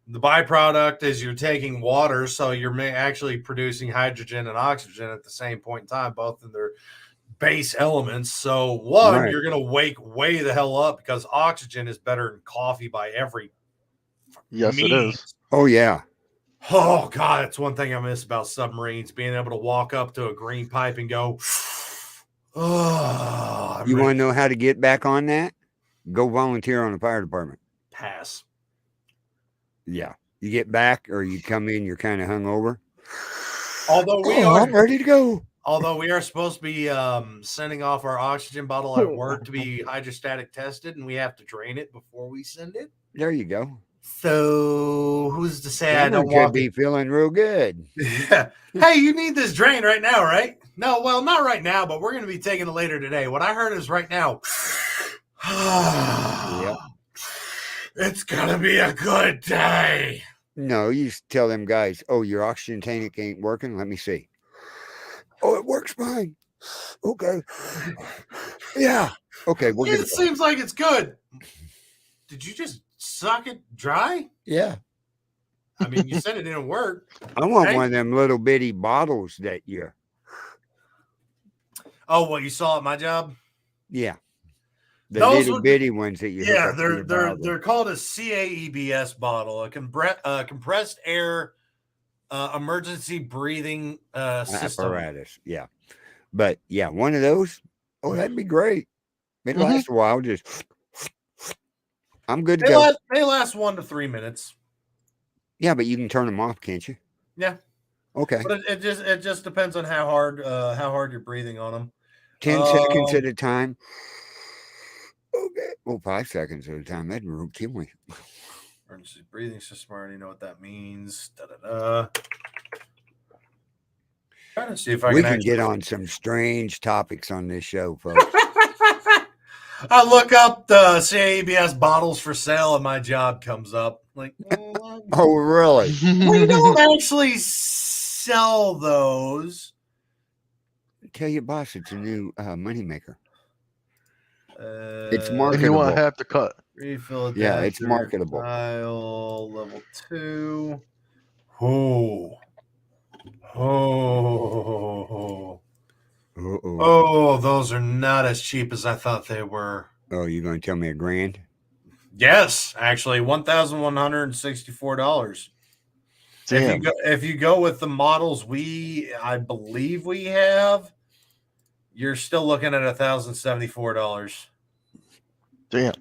the byproduct is you're taking water, so you're actually producing hydrogen and oxygen at the same point in time, both in their base elements. So you're going to wake way the hell up because oxygen is better than coffee by every Yes, it is. Oh, yeah. Oh, God, it's one thing I miss about submarines, being able to walk up to a green pipe and go, oh. You want to know how to get back on that? Go volunteer on the fire department. Pass. Yeah. You get back or you come in, you're kind of hungover. Although I'm ready to go. Although we are supposed to be sending off our oxygen bottle at work to be hydrostatic tested, and we have to drain it before we send it. There you go. So who's to say I don't want to be feeling real good? Yeah. Hey, you need this drain right now, right? No, well, not right now, but we're going to be taking it later today. What I heard is right now. Yep. It's going to be a good day. No, you tell them guys, oh, your oxygen tank ain't working. Let me see. Oh, it works fine. Okay. Yeah. Okay. It seems like it's good. Did you just suck it dry? Yeah. I mean, you said it didn't work. I want one of them little bitty bottles that you. Oh, what you saw at my job? Yeah. The Those little bitty ones that you. Yeah, they're called a CAEBS bottle, a compressed air emergency breathing system apparatus. Yeah, but yeah, one of those. Oh, that'd be great. It lasts a while. Just I'm good to go. They last 1 to 3 minutes. Yeah, but you can turn them off, can't you? Yeah. Okay. But it just depends on how hard you're breathing on them. 10 seconds at a time. Okay. Well, 5 seconds at a time. That'd kill me. Emergency breathing system. I already know what that means. Trying to see if I can get on some strange topics on this show, folks. I look up the CABS bottles for sale, and my job comes up. Like, Oh, really? we don't actually sell those. Tell your boss it's a new moneymaker. It's And marketable. you want half the cut. Refill adapter. Yeah, it's marketable. Tile level 2. Oh. Oh. Uh-oh. Oh, those are not as cheap as I thought they were. Oh, you're going to tell me $1,000? Yes, actually, $1,164. Damn. If you go with the models I believe we have, you're still looking at $1,074. Damn.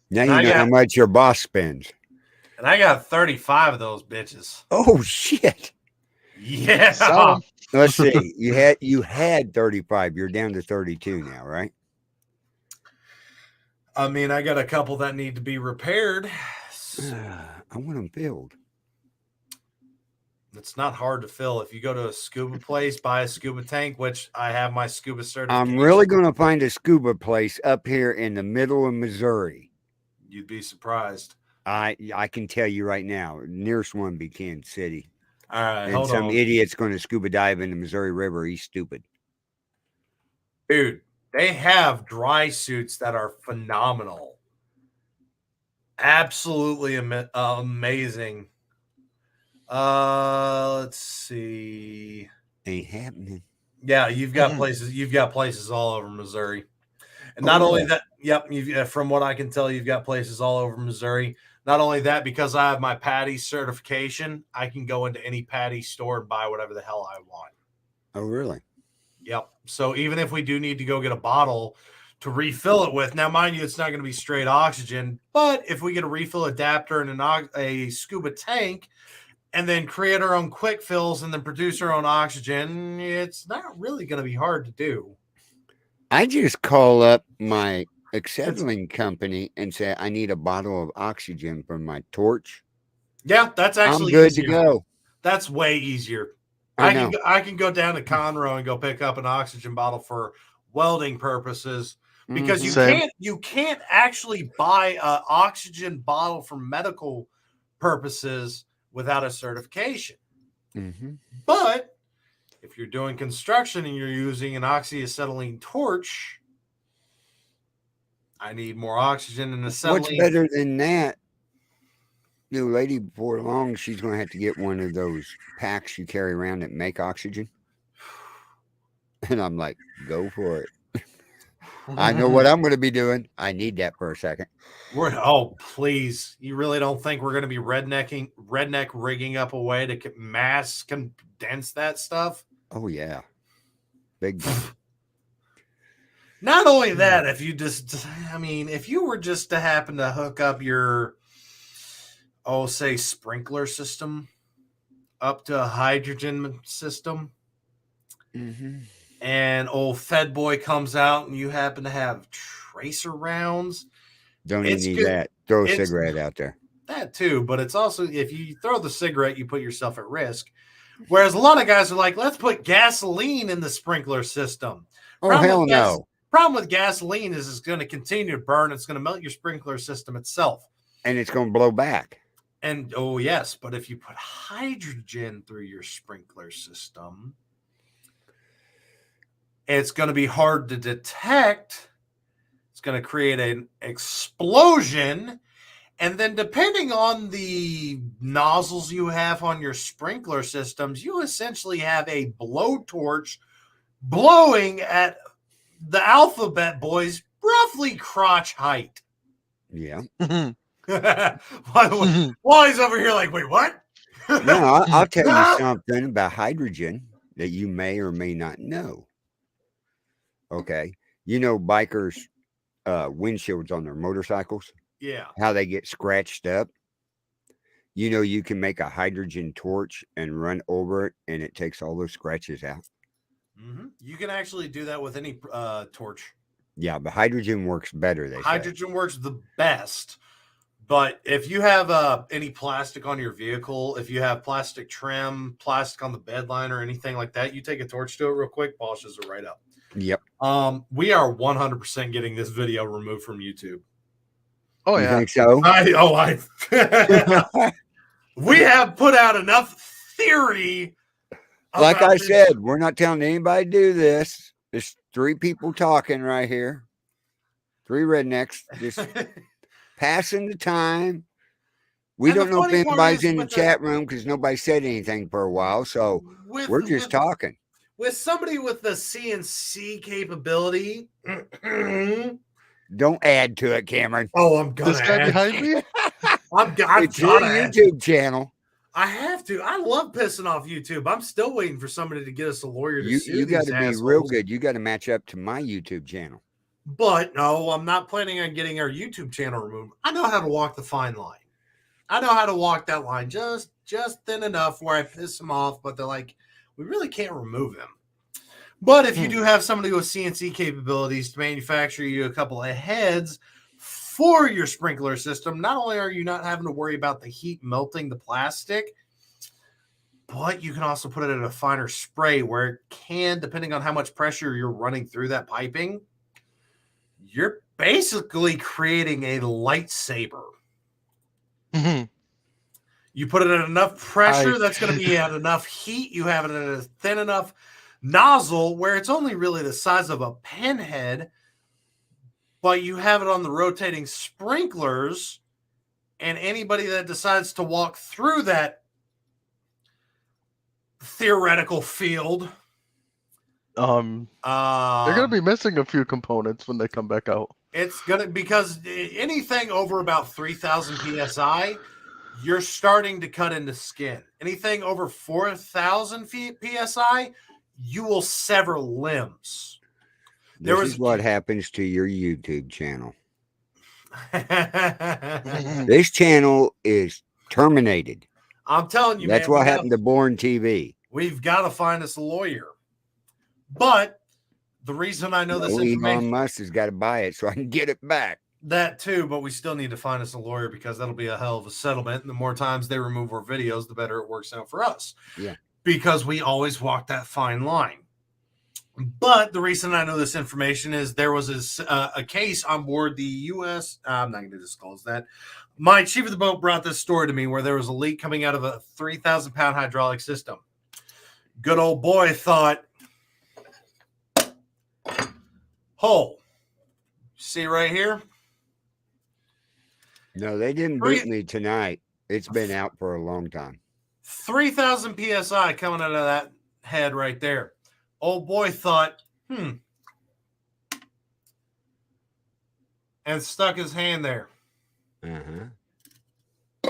Now you know how much your boss spends. And I got 35 of those bitches. Oh shit! Yeah. Sell 'em. Let's see. You had 35. You're down to 32 now, right? I mean, I got a couple that need to be repaired. I want them filled. It's not hard to fill. If you go to a scuba place, buy a scuba tank, which I have my scuba certification. I'm really going to find a scuba place up here in the middle of Missouri. You'd be surprised. I can tell you right now, nearest one be Kansas City. All right, And hold some on. idiot's going to scuba dive in the Missouri River. He's stupid. Dude, they have dry suits that are phenomenal. Absolutely amazing. Let's see. Ain't happening. Yeah, you've got places. You've got places all over Missouri, and not only that. Yep, from what I can tell, you've got places all over Missouri. Not only that, because I have my Patty certification, I can go into any Patty store and buy whatever the hell I want. Oh, really? Yep. So even if we do need to go get a bottle to refill it with, now mind you, it's not going to be straight oxygen, but if we get a refill adapter and a scuba tank, and then create our own quick fills and then produce our own oxygen, it's not really going to be hard to do. I just call up my acetylene company and say I need a bottle of oxygen for my torch. Yeah, that's actually I'm good easier. to go. That's way easier. I can go down to Conroe and go pick up an oxygen bottle for welding purposes because you can't actually buy an oxygen bottle for medical purposes without a certification. Mm-hmm. But if you're doing construction and you're using an oxyacetylene torch, I need more oxygen and acetylene. What's better than that? New lady, before long, she's going to have to get one of those packs you carry around that make oxygen. And I'm like, go for it. I know what I'm going to be doing. I need that for a second. Oh, please. You really don't think we're going to be redneck rigging up a way to mass condense that stuff? Oh, yeah. Big time. Not only that, if you were just to happen to hook up your, say, sprinkler system up to a hydrogen system, and old Fed Boy comes out and you happen to have tracer rounds. Don't even need that. Throw a cigarette out there. That too, but it's also, if you throw the cigarette, you put yourself at risk. Whereas a lot of guys are like, let's put gasoline in the sprinkler system. Oh, hell no. Problem with gasoline is it's going to continue to burn. It's going to melt your sprinkler system itself. And it's going to blow back. And, oh, yes, but if you put hydrogen through your sprinkler system, it's going to be hard to detect. It's going to create an explosion. And then depending on the nozzles you have on your sprinkler systems, you essentially have a blowtorch blowing at the alphabet boys roughly crotch height. Yeah. Wally's over here like, wait, what? No, I'll tell you something about hydrogen that you may or may not know. Okay. You know, bikers' windshields on their motorcycles? Yeah. How they get scratched up? You know, you can make a hydrogen torch and run over it, and it takes all those scratches out. Mm-hmm. You can actually do that with any torch. Yeah, but hydrogen works better. Hydrogen works the best, But if you have any plastic on your vehicle, if you have plastic trim, plastic on the bed line or anything like that, you take a torch to it real quick, polishes it right up. Yep. We are 100% getting this video removed from YouTube. Oh You yeah. think so? We have put out enough theory. Like about I this. said, we're not telling anybody to do this. There's 3 people talking right here. 3 rednecks just passing the time. We And the don't know if funny part anybody's is in the with chat room because nobody said anything for a while. So we're just talking. With somebody with the CNC capability. Don't add to it, Cameron. Oh, I'm gonna This guy add. behind me? I've It's your gotta add. YouTube channel. I have to. I love pissing off YouTube. I'm still waiting for somebody to get us a lawyer to sue You got these to be assholes. real good. You got to match up to my YouTube channel. But no, I'm not planning on getting our YouTube channel removed. I know how to walk the fine line. I know how to walk that line just thin enough where I piss them off, but they're like, we really can't remove him. But if you do have somebody with CNC capabilities to manufacture you a couple of heads for your sprinkler system, not only are you not having to worry about the heat melting the plastic, but you can also put it in a finer spray where it can, depending on how much pressure you're running through that piping, you're basically creating a lightsaber. Mhm. You put it at enough pressure, that's going to be at enough heat. You have it at a thin enough nozzle where it's only really the size of a pinhead, but you have it on the rotating sprinklers, and anybody that decides to walk through that theoretical field, They're gonna be missing a few components when they come back out. it's gonna, because anything over about 3,000 psi, you're starting to cut into skin. Anything over 4,000 psi, you will sever limbs. This is what happens to your YouTube channel. This channel is terminated. I'm telling you, That's man, what happened to Born TV. We've got to find us a lawyer. But the reason I know this information, Elon Musk has got to buy it so I can get it back. that too, but we still need to find us a lawyer because that'll be a hell of a settlement. And the more times they remove our videos, the better it works out for us. Yeah. Because we always walk that fine line. But the reason I know this information is there was a case on board the U.S. I'm not going to disclose that. My chief of the boat brought this story to me where there was a leak coming out of a 3,000-pound hydraulic system. Good old boy thought, hole. See right here? No, they didn't boot me tonight. It's been out for a long time. 3,000 psi coming out of that head right there. Old boy thought, and stuck his hand there.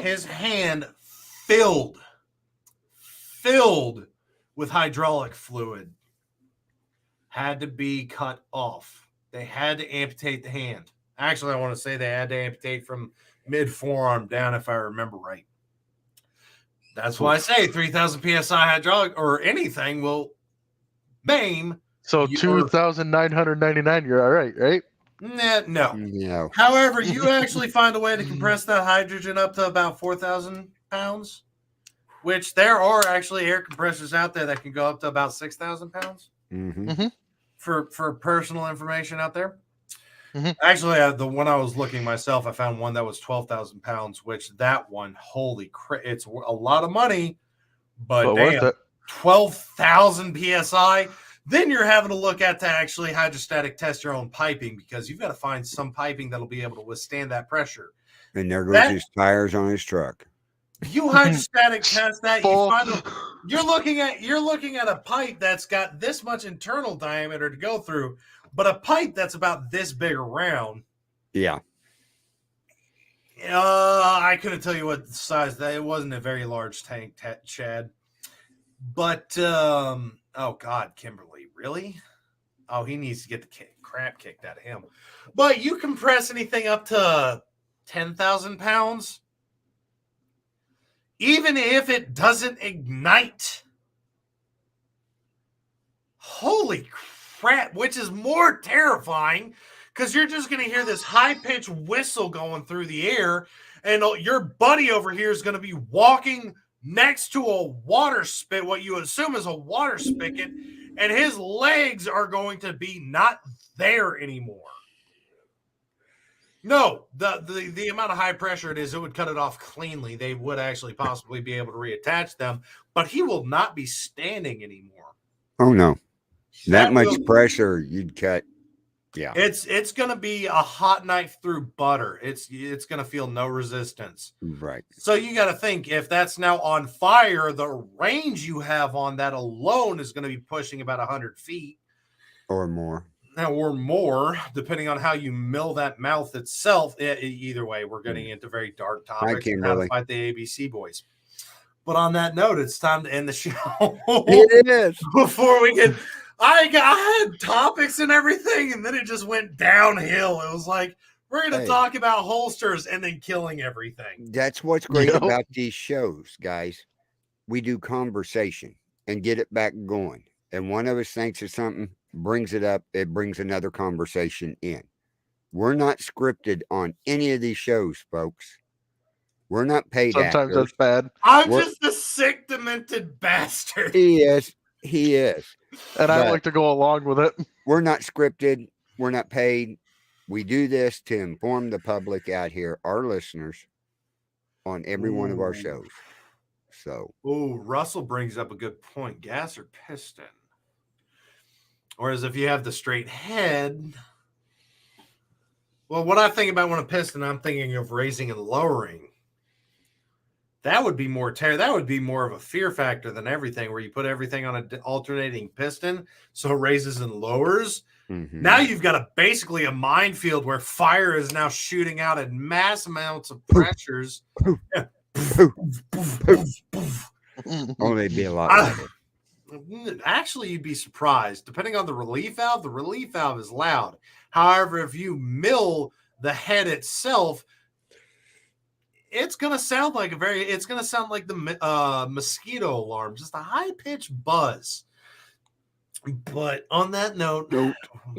His hand filled with hydraulic fluid. Had to be cut off. They had to amputate the hand. Actually, I want to say they had to amputate from mid-forearm down, if I remember right. That's why I say 3,000 psi hydraulic or anything will maim. So 2,999, you're all right, right? No. However, you actually find a way to compress that hydrogen up to about 4,000 pounds, which there are actually air compressors out there that can go up to about 6,000 pounds. For personal information out there. Actually, the one I was looking myself, I found one that was 12,000 pounds, which that one, holy crap, it's a lot of money, but damn, 12,000 psi. Then you're having to look at to actually hydrostatic test your own piping because you've got to find some piping that'll be able to withstand that pressure. And there goes his tires on his truck. You hydrostatic test that, you're looking at a pipe that's got this much internal diameter to go through, but a pipe that's about this big around. Yeah. I couldn't tell you what the size that it wasn't a very large tank, Chad. But oh God, Kimberly, really? Oh, he needs to get the crap kicked out of him. But you compress anything up to 10,000 pounds. Even if it doesn't ignite. Holy crap, which is more terrifying because you're just going to hear this high-pitched whistle going through the air, and your buddy over here is going to be walking next to a water spit, what you assume is a water spigot, and his legs are going to be not there anymore. No, the amount of high pressure it is, it would cut it off cleanly. They would actually possibly be able to reattach them, but he will not be standing anymore. Oh no, that much will, pressure you'd cut. Yeah, it's going to be a hot knife through butter. It's going to feel no resistance. right. So you got to think, if that's now on fire, the range you have on that alone is going to be pushing about 100 feet Or more. or more, depending on how you mill that mouth itself. Either way, we're getting into very dark topics and how to fight the ABC boys. But on that note, it's time to end the show. It is. Before we get, I had topics and everything, and then it just went downhill. It was like, we're going to talk about holsters and then killing everything. That's what's great about these shows, guys. We do conversation and get it back going. And one of us thinks of something, brings it up, it brings another conversation in. We're not scripted on any of these shows, folks. We're not paid Sometimes actors. that's bad. I'm just a sick, demented bastard. He is. And I like to go along with it. We're not scripted. We're not paid. We do this to inform the public out here, our listeners, on every one of our shows. So. Oh, Russell brings up a good point. Gas or piston? Whereas if you have the straight head, well, what I think about when a piston, I'm thinking of raising and lowering. That would be more that would be more of a fear factor than everything, where you put everything on an alternating piston, so it raises and lowers. Mm-hmm. Now you've got basically a minefield where fire is now shooting out at mass amounts of pressures. Only it'd be a lot louder. Actually, you'd be surprised. Depending on the relief valve is loud. However, if you mill the head itself, it's going to sound like the mosquito alarm, just a high-pitched buzz. But on that note,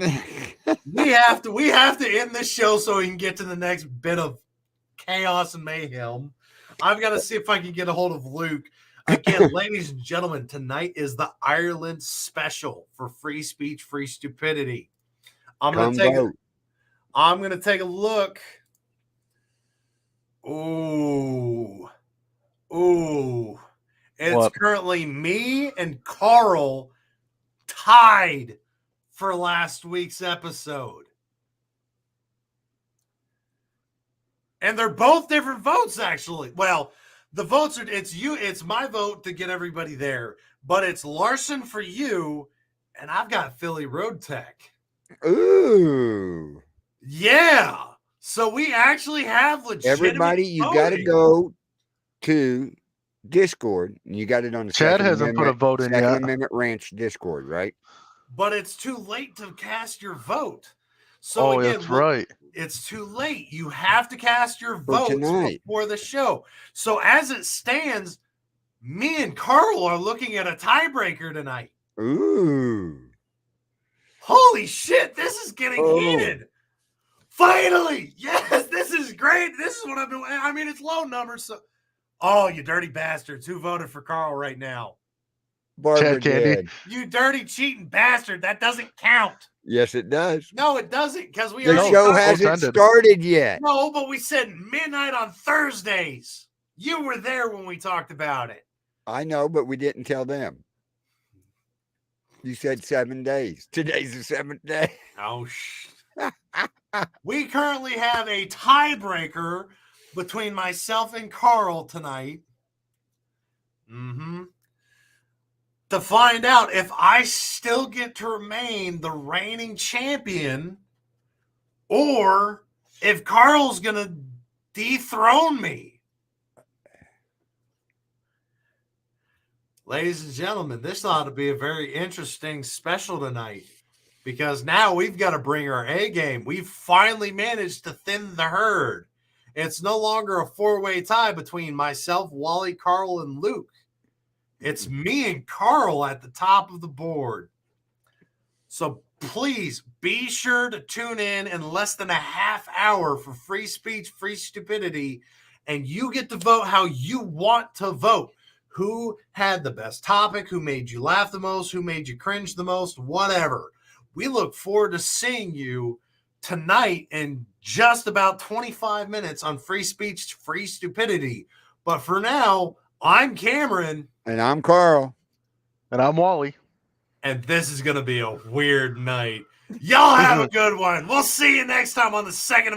we have to end this show so we can get to the next bit of chaos and mayhem. I've got to see if I can get a hold of Luke. Again, ladies and gentlemen, tonight is the Ireland special for Free Speech, Free Stupidity. I'm going to take a look. Ooh. It's currently me and Carl tied for last week's episode. And they're both different votes, actually. Well, the votes are, it's my vote to get everybody there, but it's Larson for you, and I've got Philly Road Tech. Ooh. Yeah. So we actually have legitimate Everybody, you got to go to Discord, and you got it on the Chad hasn't put a vote in yet. Second Amendment Ranch Discord, right? But it's too late to cast your vote. So again, that's right. It's too late. You have to cast your votes before the show. So as it stands, me and Carl are looking at a tiebreaker tonight. Ooh. Holy shit, this is getting heated. Finally. Yes, this is great. This is what I've been. I mean, it's low numbers. So, you dirty bastards. Who voted for Carl right now? Barbara did. You dirty cheating bastard. That doesn't count. Yes, it does. No, it doesn't, because the show hasn't started yet. No, but we said midnight on Thursdays. You were there when we talked about it. I know, but we didn't tell them. You said 7 days. Today's the 7th day. Oh, we currently have a tiebreaker between myself and Carl tonight. To find out if I still get to remain the reigning champion, or if Carl's going to dethrone me. Ladies and gentlemen, this ought to be a very interesting special tonight, because now we've got to bring our A game. We've finally managed to thin the herd. It's no longer a four-way tie between myself, Wally, Carl, and Luke. It's me and Carl at the top of the board. So please be sure to tune in less than a half hour for Free Speech, Free Stupidity. and you get to vote how you want to vote. Who had the best topic? Who made you laugh the most? Who made you cringe the most? Whatever. We look forward to seeing you tonight in just about 25 minutes on Free Speech, Free Stupidity. But for now, I'm Cameron. And I'm Carl. And I'm Wally. And this is going to be a weird night. Y'all have a good one. We'll see you next time on the Second